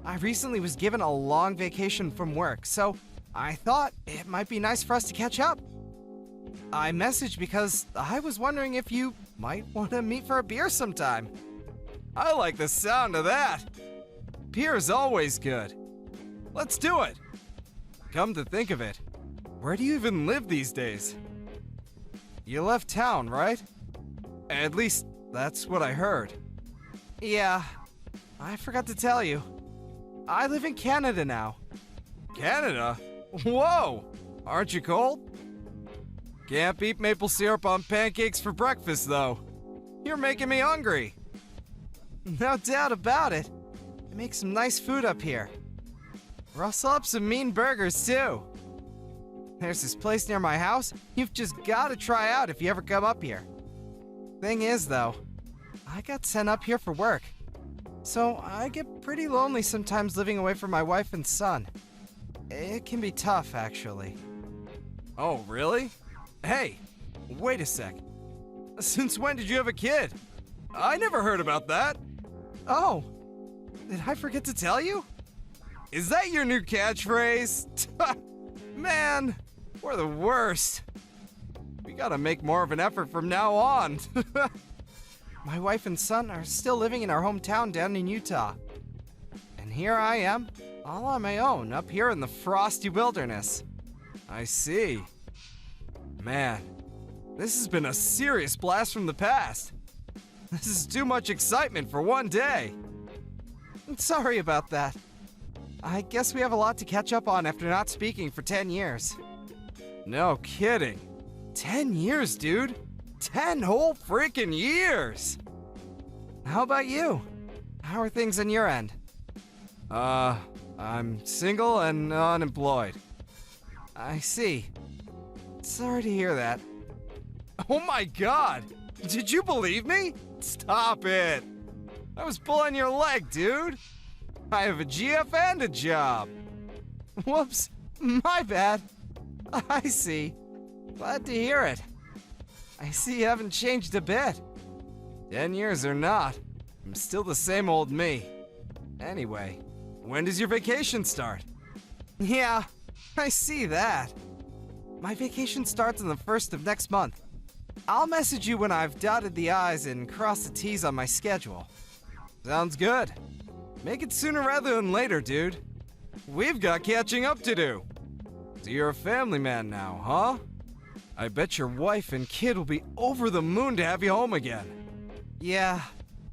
Speaker 3: I recently was given a long vacation from work, so I thought it might be nice for us to catch up. I messaged because I was wondering if you might want to meet for a beer sometime. I like the sound of that. Beer's always good. Let's do it. Come to think of it, where do you even live these days? You left town, right? At least, that's what I heard. Yeah, I forgot to tell you. I live in Canada now. Canada? Whoa! Aren't you cold? Can't eat maple syrup on pancakes for breakfast, though. You're making me hungry. No doubt about it. I make some nice food up here. Rustle up some mean burgers, too. There's this place near my house you've just gotta try out if you ever come up here. Thing is, though, I got sent up here for work. So I get pretty lonely sometimes living away from my wife and son. It can be tough, actually. Oh, really? Hey, wait a sec. Since when did you have a kid? I never heard about that. Oh, did I forget to tell you? Is that your new catchphrase? Man, we're the worst. We gotta make more of an effort from now on. My wife and son are still living in our hometown down in Utah. And here I am, all on my own, up here in the frosty wilderness. I see. Man, this has been a serious blast from the past. This is too much excitement for one day. Sorry about that. I guess we have a lot to catch up on after not speaking for 10 years. No kidding. 10 years, dude. 10 whole freaking years! How about you? How are things on your end? I'm single and unemployed. I see. Sorry to hear that. Oh my god! Did you believe me? Stop it! I was pulling your leg, dude! I have a GF and a job! Whoops, my bad. I see. Glad to hear it. I see you haven't changed a bit. 10 years or not, I'm still the same old me. Anyway, when does your vacation start? Yeah, I see that. My vacation starts on the 1st of next month. I'll message you when I've dotted the I's and crossed the T's on my schedule. Sounds good. Make it sooner rather than later, dude. We've got catching up to do. So you're a family man now, huh? I bet your wife and kid will be over the moon to have you home again. Yeah,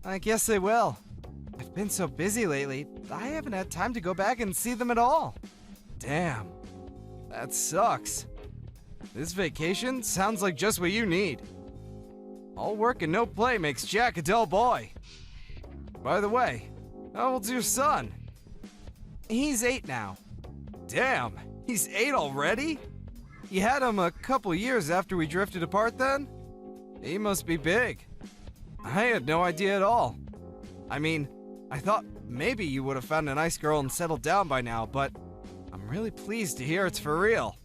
Speaker 3: I guess they will. I've been so busy lately, I haven't had time to go back and see them at all. Damn, that sucks. This vacation sounds like just what you need. All work and no play makes Jack a dull boy. By the way, how old's your son? He's 8 now. Damn, he's 8 already? You had him a couple years after we drifted apart then? He must be big. I had no idea at all. I mean, I thought maybe you would have found a nice girl and settled down by now, but I'm really pleased to hear it's for real.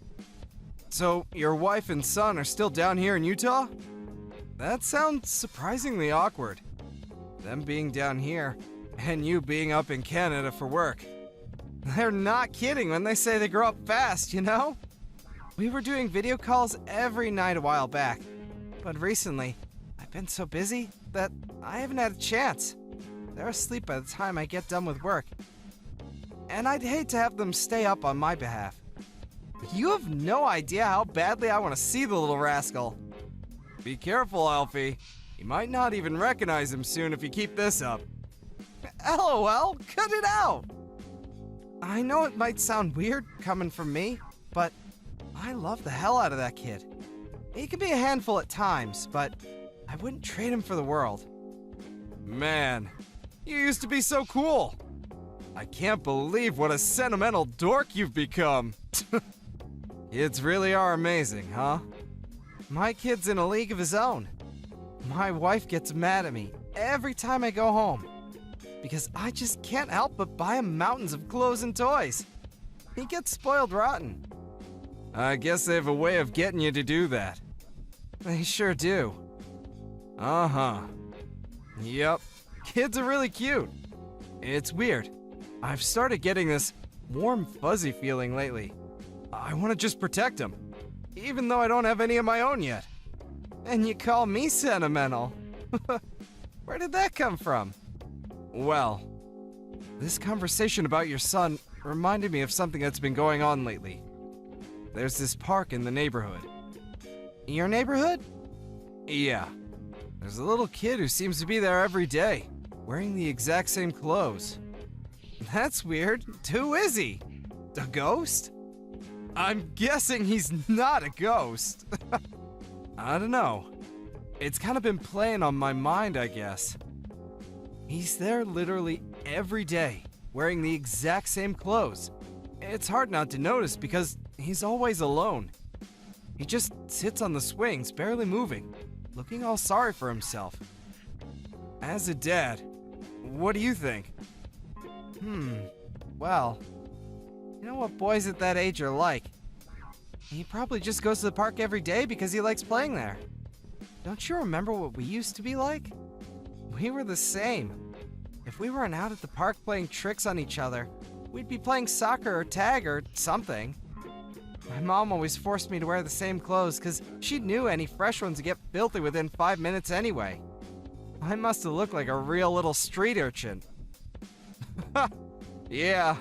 Speaker 3: So, your wife and son are still down here in Utah? That sounds surprisingly awkward. Them being down here, and you being up in Canada for work. They're not kidding when they say they grow up fast, you know? We were doing video calls every night a while back, but recently, I've been so busy that I haven't had a chance. They're asleep by the time I get done with work. And I'd hate to have them stay up on my behalf. You have no idea how badly I want to see the little rascal. Be careful, Alfie. You might not even recognize him soon if you keep this up. LOL, cut it out! I know it might sound weird coming from me, but I love the hell out of that kid. He can be a handful at times, but I wouldn't trade him for the world. Man, You used to be so cool. I can't believe what a sentimental dork you've become. Kids really are amazing, huh? My kid's in a league of his own. My wife gets mad at me every time I go home because I just can't help but buy him mountains of clothes and toys. He gets spoiled rotten. I guess they have a way of getting you to do that. They sure do. Uh-huh. Yep. Kids are really cute. It's weird. I've started getting this warm, fuzzy feeling lately. I want to just protect them, even though I don't have any of my own yet. And you call me sentimental? Where did that come from? Well, this conversation about your son reminded me of something that's been going on lately. There's this park in the neighborhood. Your neighborhood? Yeah. There's a little kid who seems to be there every day, wearing the exact same clothes. That's weird. Who is he? A ghost? I'm guessing he's not a ghost. I don't know. It's kind of been playing on my mind, I guess. He's there literally every day, wearing the exact same clothes. It's hard not to notice because he's always alone. He just sits on the swings, barely moving, looking all sorry for himself. As a dad, what do you think? Well, you know what boys at that age are like. He probably just goes to the park every day because he likes playing there. Don't you remember what we used to be like? We were the same. If we weren't out at the park playing tricks on each other, we'd be playing soccer or tag or something. My mom always forced me to wear the same clothes because she knew any fresh ones would get filthy within 5 minutes anyway. I must have looked like a real little street urchin. Yeah,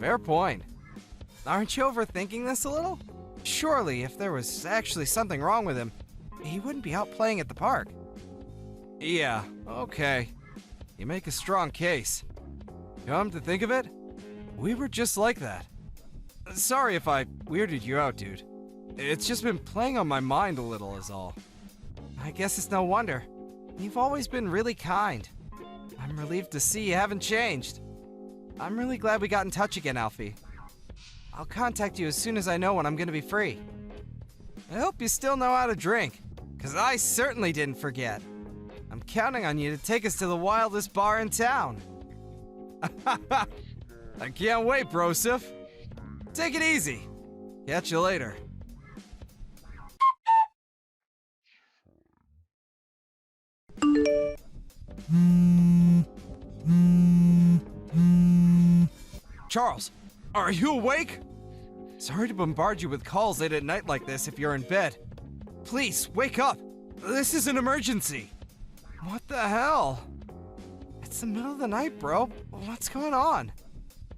Speaker 3: fair point. Aren't you overthinking this a little? Surely, if there was actually something wrong with him, he wouldn't be out playing at the park. Yeah, okay. You make a strong case. Come to think of it, we were just like that. Sorry if I weirded you out, dude. It's just been playing on my mind a little is all. I guess it's no wonder. You've always been really kind. I'm relieved to see you haven't changed. I'm really glad we got in touch again, Alfie. I'll contact you as soon as I know when I'm gonna be free. I hope you still know how to drink, 'cause I certainly didn't forget. I'm counting on you to take us to the wildest bar in town. I can't wait, Broseph. Take it easy. Catch you later. Charles, are you awake? Sorry to bombard you with calls late at night like this if you're in bed. Please, wake up. This is an emergency. What the hell? It's the middle of the night, bro. What's going on?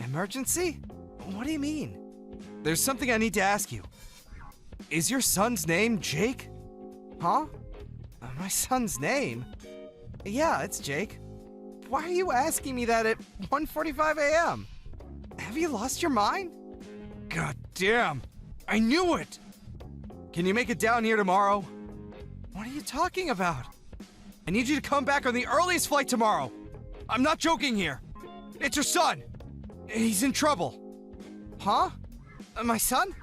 Speaker 3: Emergency? What do you mean? There's something I need to ask you. Is your son's name Jake? Huh? My son's name? Yeah, it's Jake. Why are you asking me that at 1:45 a.m.? Have you lost your mind? God damn! I knew it! Can you make it down here tomorrow? What are you talking about? I need you to come back on the earliest flight tomorrow. I'm not joking here. It's your son. He's in trouble. Huh? My son?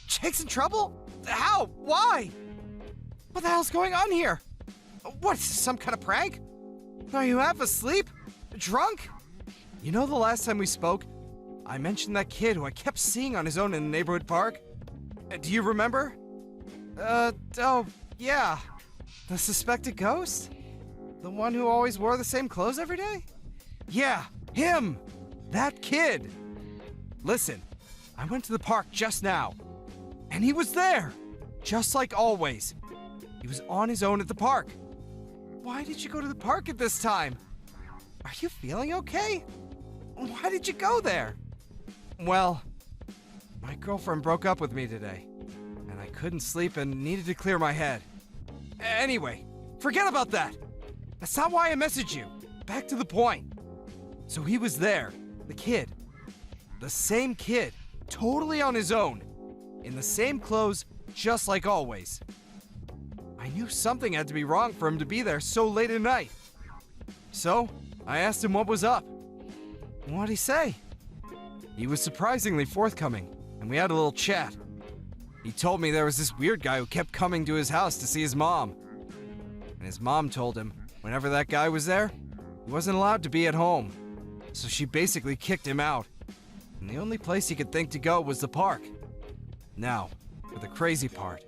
Speaker 3: Jake's in trouble? How? Why? What the hell's going on here? What, is this some kind of prank? Are you half asleep? Drunk? You know the last time we spoke, I mentioned that kid who I kept seeing on his own in the neighborhood park? Do you remember? Oh, yeah. The suspected ghost? The one who always wore the same clothes every day? Yeah, him! That kid! Listen, I went to the park just now, and he was there! Just like always. He was on his own at the park. Why did you go to the park at this time? Are you feeling okay? Why did you go there? Well, my girlfriend broke up with me today, and I couldn't sleep and needed to clear my head. Anyway, forget about that! That's not why I messaged you. Back to the point. So he was there, the kid. The same kid, totally on his own, in the same clothes, just like always. I knew something had to be wrong for him to be there so late at night. So, I asked him what was up. What'd he say? He was surprisingly forthcoming, and we had a little chat. He told me there was this weird guy who kept coming to his house to see his mom. And his mom told him whenever that guy was there, he wasn't allowed to be at home. So she basically kicked him out. And the only place he could think to go was the park. Now, for the crazy part.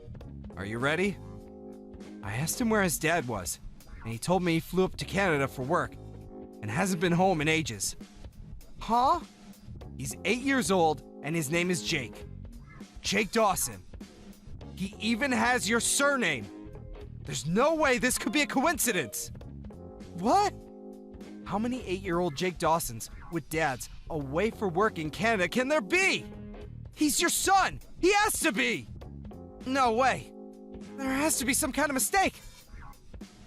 Speaker 3: Are you ready? I asked him where his dad was, and he told me he flew up to Canada for work and hasn't been home in ages. Huh? He's 8 years old, and his name is Jake. Jake Dawson. He even has your surname. There's no way this could be a coincidence. What? How many 8-year-old Jake Dawsons with dads away for work in Canada can there be? He's your son. He has to be. No way. There has to be some kind of mistake.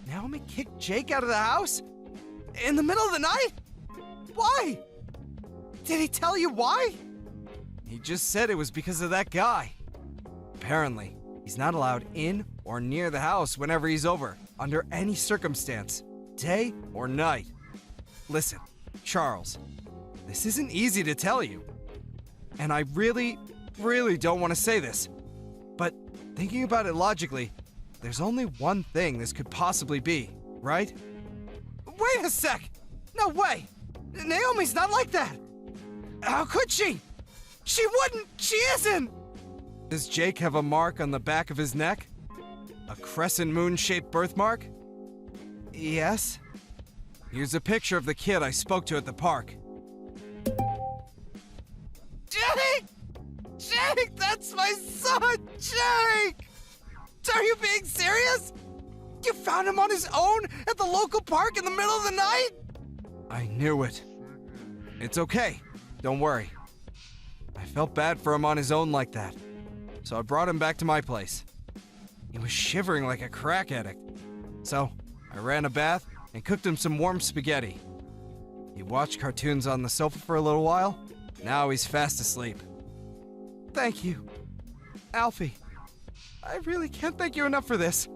Speaker 3: Naomi kicked Jake out of the house? In the middle of the night? Why? Did he tell you why? He just said it was because of that guy. Apparently, he's not allowed in or near the house whenever he's over, under any circumstance, day or night. Listen, Charles, this isn't easy to tell you. And I really don't want to say this. But thinking about it logically, there's only one thing this could possibly be, right? Wait a sec! No way! Naomi's not like that! How could she? She wouldn't! She isn't! Does Jake have a mark on the back of his neck? A crescent moon-shaped birthmark? Yes. Here's a picture of the kid I spoke to at the park. Jake! Jake, that's my son, Jake! Are you being serious? You found him on his own at the local park in the middle of the night? I knew it. It's okay. Don't worry. I felt bad for him on his own like that, so I brought him back to my place. He was shivering like a crack addict, so I ran a bath and cooked him some warm spaghetti. He watched cartoons on the sofa for a little while. Now he's fast asleep. Thank you, Alfie. I really can't thank you enough for this.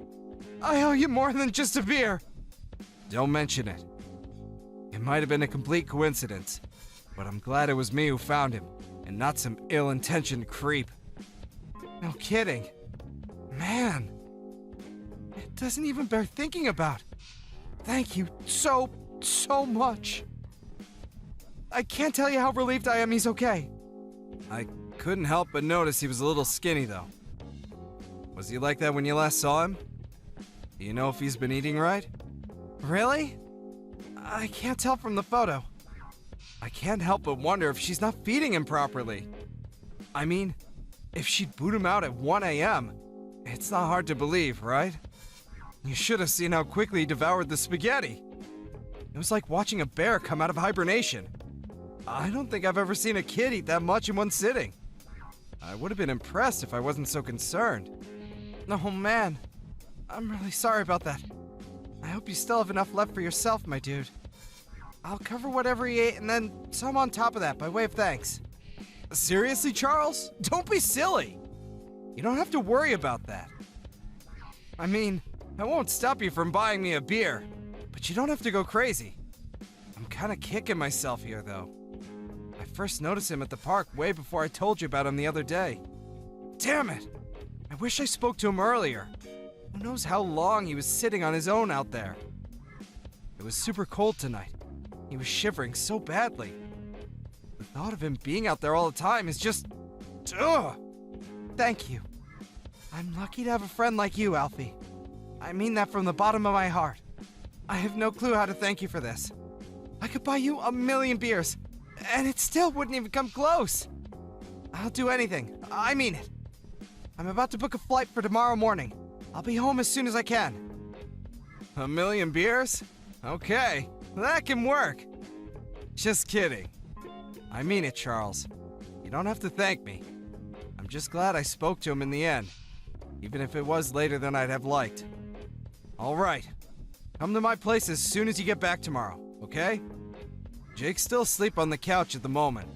Speaker 3: I owe you more than just a beer. Don't mention it. It might have been a complete coincidence, but I'm glad it was me who found him, and not some ill-intentioned creep. No kidding. Man, it doesn't even bear thinking about. Thank you so much. I can't tell you how relieved I am he's okay. I couldn't help but notice he was a little skinny, though. Was he like that when you last saw him? Do you know if he's been eating right? Really? I can't tell from the photo. I can't help but wonder if she's not feeding him properly. I mean, if she'd boot him out at 1 a.m., it's not hard to believe, right? You should have seen how quickly he devoured the spaghetti. It was like watching a bear come out of hibernation. I don't think I've ever seen a kid eat that much in one sitting. I would have been impressed if I wasn't so concerned. Oh man, I'm really sorry about that. I hope you still have enough left for yourself, my dude. I'll cover whatever he ate and then some on top of that by way of thanks. Seriously, Charles? Don't be silly. You don't have to worry about that. I mean, I won't stop you from buying me a beer, but you don't have to go crazy. I'm kind of kicking myself here, though. I first noticed him at the park way before I told you about him the other day. Damn it! I wish I spoke to him earlier. Who knows how long he was sitting on his own out there. It was super cold tonight. He was shivering so badly. The thought of him being out there all the time is just... Ugh! Thank you. I'm lucky to have a friend like you, Alfie. I mean that from the bottom of my heart. I have no clue how to thank you for this. I could buy you 1,000,000 beers, and it still wouldn't even come close. I'll do anything. I mean it. I'm about to book a flight for tomorrow morning. I'll be home as soon as I can. 1,000,000 beers? Okay, that can work. Just kidding. I mean it, Charles. You don't have to thank me. I'm just glad I spoke to him in the end, even if it was later than I'd have liked. All right. Come to my place as soon as you get back tomorrow, okay? Jake's still asleep on the couch at the moment.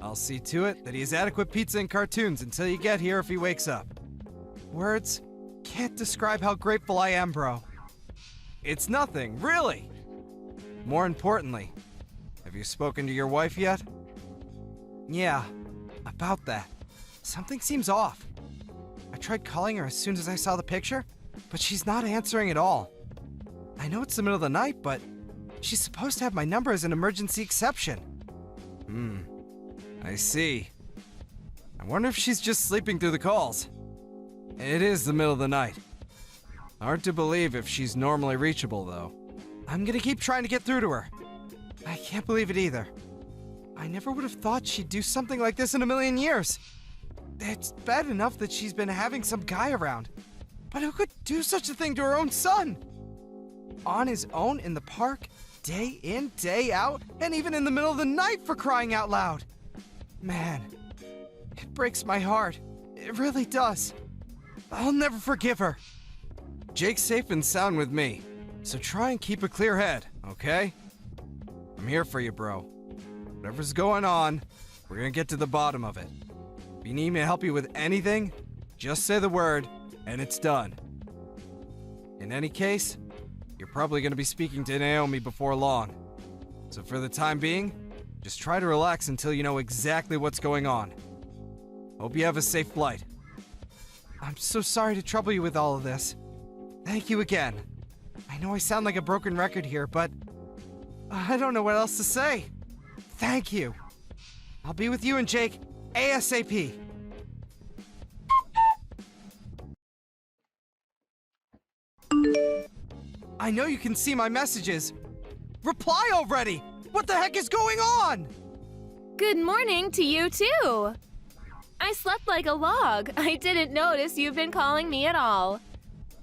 Speaker 3: I'll see to it that he has adequate pizza and cartoons until you get here if he wakes up. Words can't describe how grateful I am, bro. It's nothing, really. more importantly, have you spoken to your wife yet? Yeah, about that. Something seems off. I tried calling her as soon as I saw the picture, but she's not answering at all. I know it's the middle of the night, but she's supposed to have my number as an emergency exception. I see. I wonder if she's just sleeping through the calls. It is the middle of the night. Hard to believe if she's normally reachable, though. I'm gonna keep trying to get through to her. I can't believe it either. I never would have thought she'd do something like this in a million years. It's bad enough that she's been having some guy around, but who could do such a thing to her own son? On his own in the park, day in, day out, and even in the middle of the night, for crying out loud. Man, it breaks my heart. It really does. I'll never forgive her. Jake's safe and sound with me, so try and keep a clear head, okay? I'm here for you, bro. Whatever's going on, we're gonna get to the bottom of it. If you need me to help you with anything, just say the word, and it's done. In any case, you're probably gonna be speaking to Naomi before long. So for the time being, just try to relax until you know exactly what's going on. Hope you have a safe flight. I'm so sorry to trouble you with all of this. Thank you again. I know I sound like a broken record here, but I don't know what else to say. Thank you. I'll be with you and Jake ASAP. I know you can see my messages. Reply already! What the heck is going on?
Speaker 2: Good morning to you, too. I slept like a log. I didn't notice you've been calling me at all.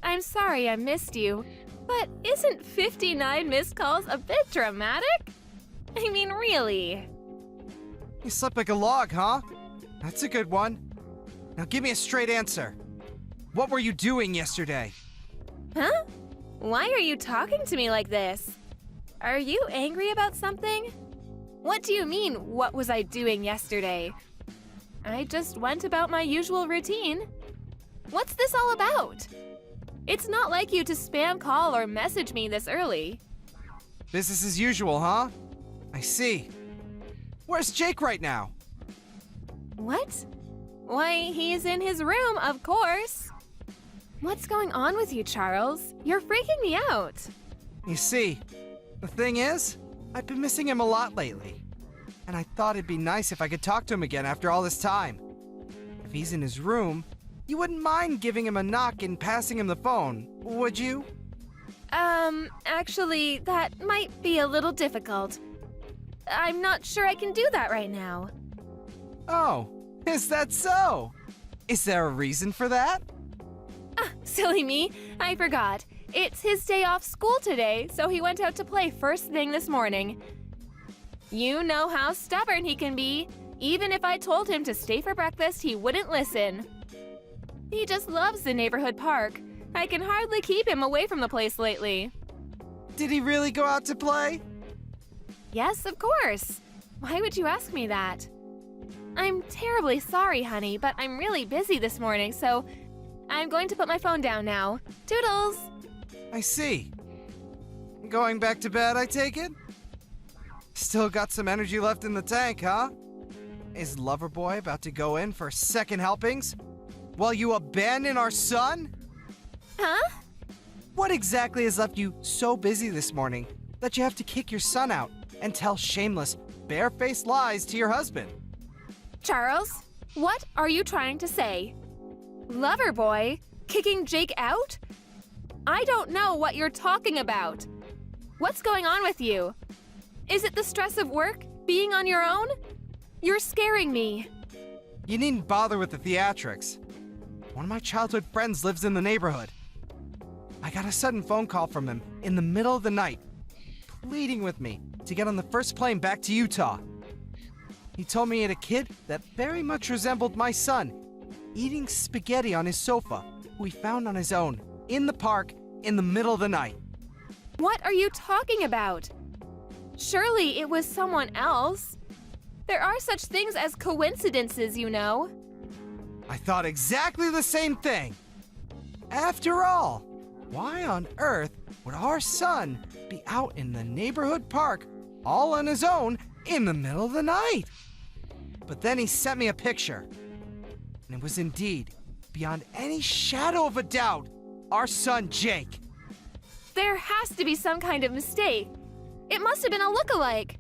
Speaker 2: I'm sorry I missed you, but isn't 59 missed calls a bit dramatic? I mean, really.
Speaker 3: You slept like a log, huh? That's a good one. Now give me a straight answer. What were you doing yesterday?
Speaker 2: Huh? Why are you talking to me like this? Are you angry about something? What do you mean, what was I doing yesterday? I just went about my usual routine. What's this all about? It's not like you to spam call or message me this early.
Speaker 3: Business as usual, huh? I see. Where's Jake right now?
Speaker 2: What? Why, he's in his room, of course. What's going on with you, Charles? You're freaking me out.
Speaker 3: You see, the thing is, I've been missing him a lot lately. And I thought it'd be nice if I could talk to him again after all this time. If he's in his room, you wouldn't mind giving him a knock and passing him the phone, would you?
Speaker 2: Actually, that might be a little difficult. I'm not sure I can do that right now.
Speaker 3: Oh, is that so? Is there a reason for that?
Speaker 2: Ah, silly me, I forgot. It's his day off school today, so he went out to play first thing this morning. You know how stubborn he can be. Even if I told him to stay for breakfast, he wouldn't listen. He just loves the neighborhood park. I can hardly keep him away from the place lately.
Speaker 3: Did he really go out to play?
Speaker 2: Yes, of course. Why would you ask me that? I'm terribly sorry, honey, but I'm really busy this morning, so I'm going to put my phone down now. Toodles!
Speaker 3: I see. Going back to bed, I take it? Still got some energy left in the tank, huh? Is Loverboy about to go in for second helpings? While you abandon our son?
Speaker 2: Huh?
Speaker 3: What exactly has left you so busy this morning that you have to kick your son out and tell shameless, barefaced lies to your husband?
Speaker 2: Charles, what are you trying to say? Loverboy? Kicking Jake out? I don't know what you're talking about. What's going on with you? Is it the stress of work? Being on your own? You're scaring me.
Speaker 3: You needn't bother with the theatrics. One of my childhood friends lives in the neighborhood. I got a sudden phone call from him in the middle of the night, pleading with me to get on the first plane back to Utah. He told me he had a kid that very much resembled my son, eating spaghetti on his sofa, who he found on his own, in the park, in the middle of the night.
Speaker 2: What are you talking about? Surely it was someone else. There are such things as coincidences, you know.
Speaker 3: I thought exactly the same thing. After all, Why on earth would our son be out in the neighborhood park all on his own in the middle of the night? But then he sent me a picture, and it was indeed, beyond any shadow of a doubt, our son Jake.
Speaker 2: There has to be some kind of mistake. It must have been a lookalike.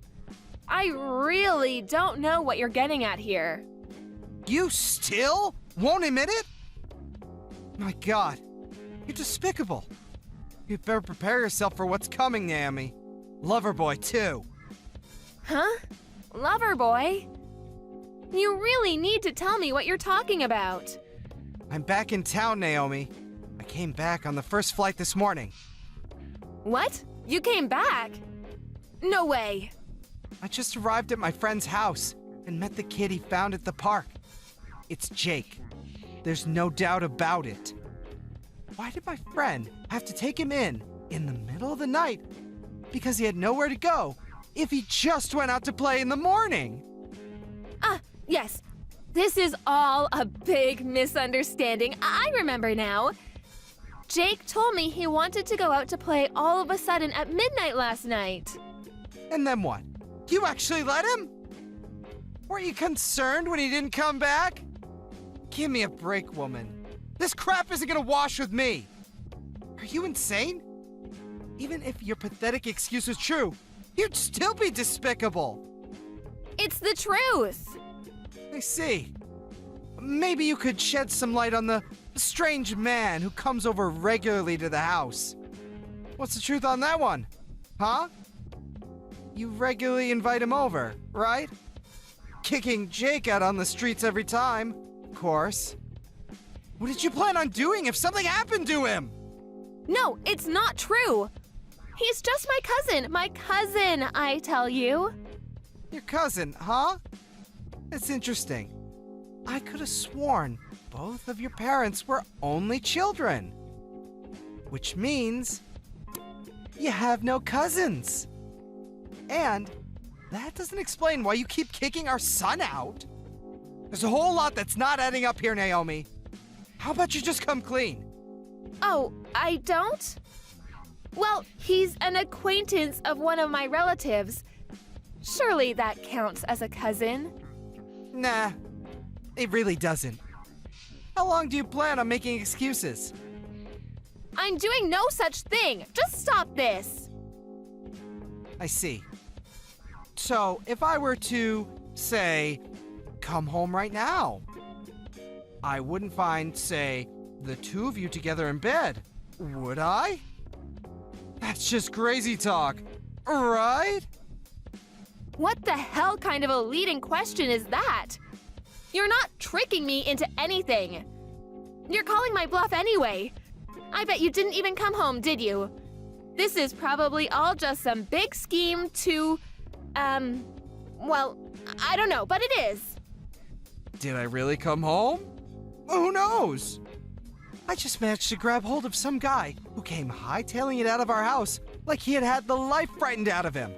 Speaker 2: I really don't know what you're getting at here.
Speaker 3: You still won't admit it? My God, you're despicable. You'd better prepare yourself for what's coming, Naomi. Lover boy, too.
Speaker 2: Huh? Lover boy? You really need to tell me what you're talking about.
Speaker 3: I'm back in town, Naomi. I came back on the first flight this morning.
Speaker 2: What? You came back? No way.
Speaker 3: I just arrived at my friend's house and met the kid he found at the park. It's Jake. There's no doubt about it. Why did my friend have to take him in the middle of the night? Because he had nowhere to go if he just went out to play in the morning.
Speaker 2: Yes. This is all a big misunderstanding. I remember now. Jake told me he wanted to go out to play all of a sudden at midnight last night.
Speaker 3: And then what? You actually let him? Weren't you concerned when he didn't come back? Give me a break, woman. This crap isn't gonna wash with me. Are you insane? Even if your pathetic excuse was true, you'd still be despicable.
Speaker 2: It's the truth.
Speaker 3: I see. Maybe you could shed some light on the strange man who comes over regularly to the house. What's the truth on that one? Huh? You regularly invite him over, right? Kicking Jake out on the streets every time, of course. What did you plan on doing if something happened to him?
Speaker 2: No, it's not true. He's just my cousin. My cousin, I tell you.
Speaker 3: Your cousin, huh? That's interesting. I could have sworn both of your parents were only children. Which means you have no cousins. And that doesn't explain why you keep kicking our son out. There's a whole lot that's not adding up here, Naomi. How about you just come clean?
Speaker 2: Oh, I don't? Well, he's an acquaintance of one of my relatives. Surely that counts as a cousin.
Speaker 3: Nah, it really doesn't. How long do you plan on making excuses?
Speaker 2: I'm doing no such thing. Just stop this.
Speaker 3: I see. So, if I were to, say, come home right now, I wouldn't find, say, the two of you together in bed, would I? That's just crazy talk, right?
Speaker 2: What the hell kind of a leading question is that? You're not tricking me into anything. You're calling my bluff anyway. I bet you didn't even come home, did you? This is probably all just some big scheme to, well, I don't know, but it is.
Speaker 3: Did I really come home? Who knows? I just managed to grab hold of some guy who came hightailing it out of our house like he had had the life frightened out of him.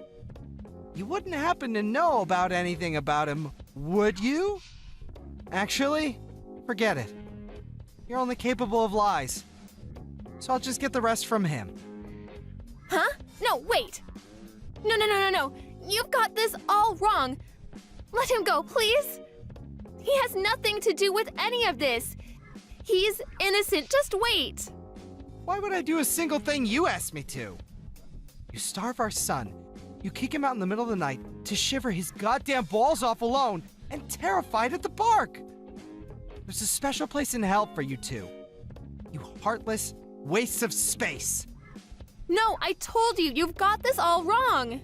Speaker 3: You wouldn't happen to know about anything about him, would you? Actually, forget it. You're only capable of lies. So I'll just get the rest from him.
Speaker 2: Huh? No, wait. No. You've got this all wrong. Let him go, please. He has nothing to do with any of this. He's innocent. Just wait.
Speaker 3: Why would I do a single thing you asked me to? You starve our son. You kick him out in the middle of the night to shiver his goddamn balls off alone and terrified at the park. There's a special place in hell for you two. You heartless wastes of space.
Speaker 2: No, I told you, you've got this all wrong.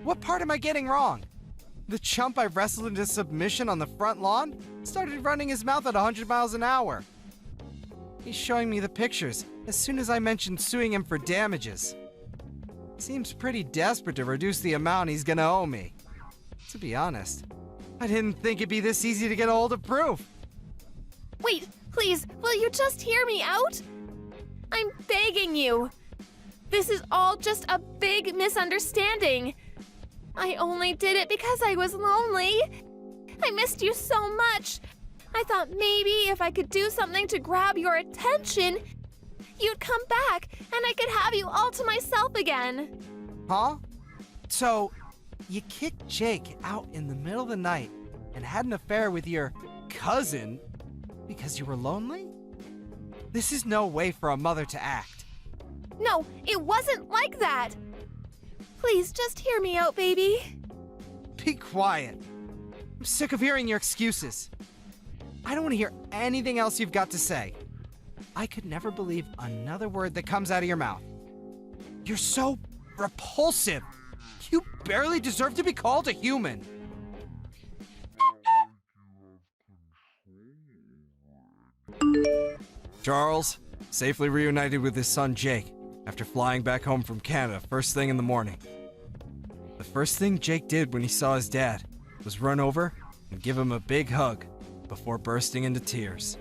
Speaker 3: What part am I getting wrong? The chump I wrestled into submission on the front lawn started running his mouth at 100 miles an hour. He's showing me the pictures as soon as I mentioned suing him for damages. Seems pretty desperate to reduce the amount he's gonna owe me. To be honest, I didn't think it'd be this easy to get a hold of proof.
Speaker 2: Wait, please, will you just hear me out? I'm begging you. This is all just a big misunderstanding. I only did it because I was lonely. I missed you so much. I thought maybe if I could do something to grab your attention, you'd come back and I could have you all to myself again.
Speaker 3: Huh? So, you kicked Jake out in the middle of the night and had an affair with your cousin because you were lonely? This is no way for a mother to act.
Speaker 2: No, it wasn't like that. Please just hear me out, baby.
Speaker 3: Be quiet. I'm sick of hearing your excuses. I don't want to hear anything else you've got to say. I could never believe another word that comes out of your mouth. You're so repulsive. You barely deserve to be called a human. Charles, safely reunited with his son Jake after flying back home from Canada first thing in the morning. The first thing Jake did when he saw his dad was run over and give him a big hug before bursting into tears.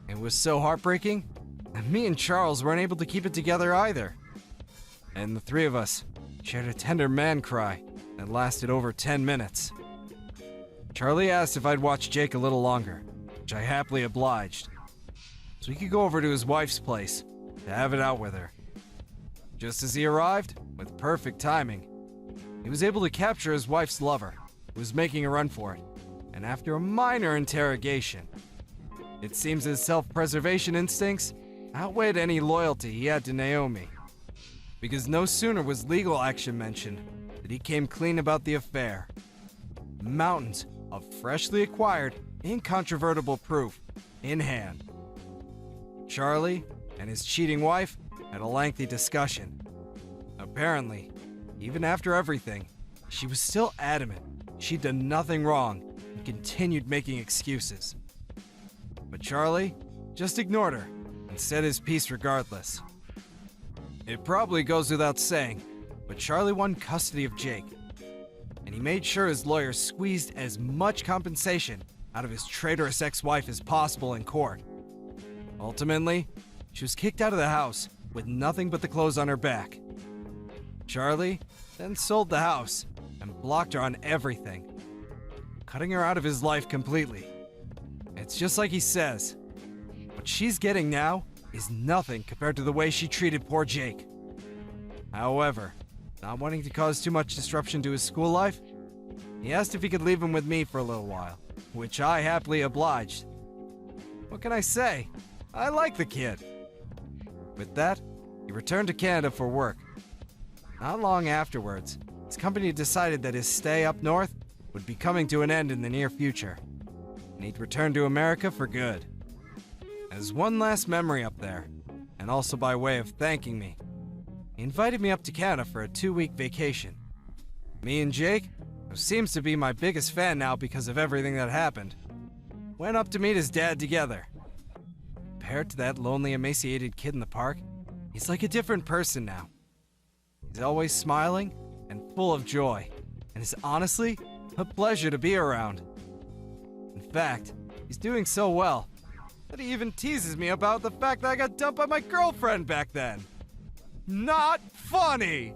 Speaker 3: It was so heartbreaking, and me and Charles weren't able to keep it together either. And the three of us shared a tender man cry that lasted over 10 minutes. Charlie asked if I'd watch Jake a little longer, which I happily obliged, so he could go over to his wife's place to have it out with her. Just as he arrived, with perfect timing, he was able to capture his wife's lover, who was making a run for it, and after a minor interrogation, it seems his self-preservation instincts outweighed any loyalty he had to Naomi, because no sooner was legal action mentioned that he came clean about the affair. Mountains of freshly acquired, incontrovertible proof in hand. Charlie and his cheating wife had a lengthy discussion. Apparently, even after everything, she was still adamant she'd done nothing wrong and continued making excuses. But Charlie just ignored her and said his piece regardless. It probably goes without saying, but Charlie won custody of Jake, and he made sure his lawyer squeezed as much compensation out of his traitorous ex-wife as possible in court. Ultimately, she was kicked out of the house with nothing but the clothes on her back. Charlie then sold the house and blocked her on everything, cutting her out of his life completely. It's just like he says, what she's getting now is nothing compared to the way she treated poor Jake. However, not wanting to cause too much disruption to his school life, he asked if he could leave him with me for a little while, which I happily obliged. What can I say? I like the kid. With that, he returned to Canada for work. Not long afterwards, his company decided that his stay up north would be coming to an end in the near future, and he'd return to America for good. As one last memory up there, and also by way of thanking me, he invited me up to Canada for a 2-week vacation. Me and Jake, who seems to be my biggest fan now because of everything that happened, went up to meet his dad together. Compared to that lonely, emaciated kid in the park, he's like a different person now. He's always smiling and full of joy, and is honestly a pleasure to be around. In fact, he's doing so well that he even teases me about the fact that I got dumped by my girlfriend back then. Not funny!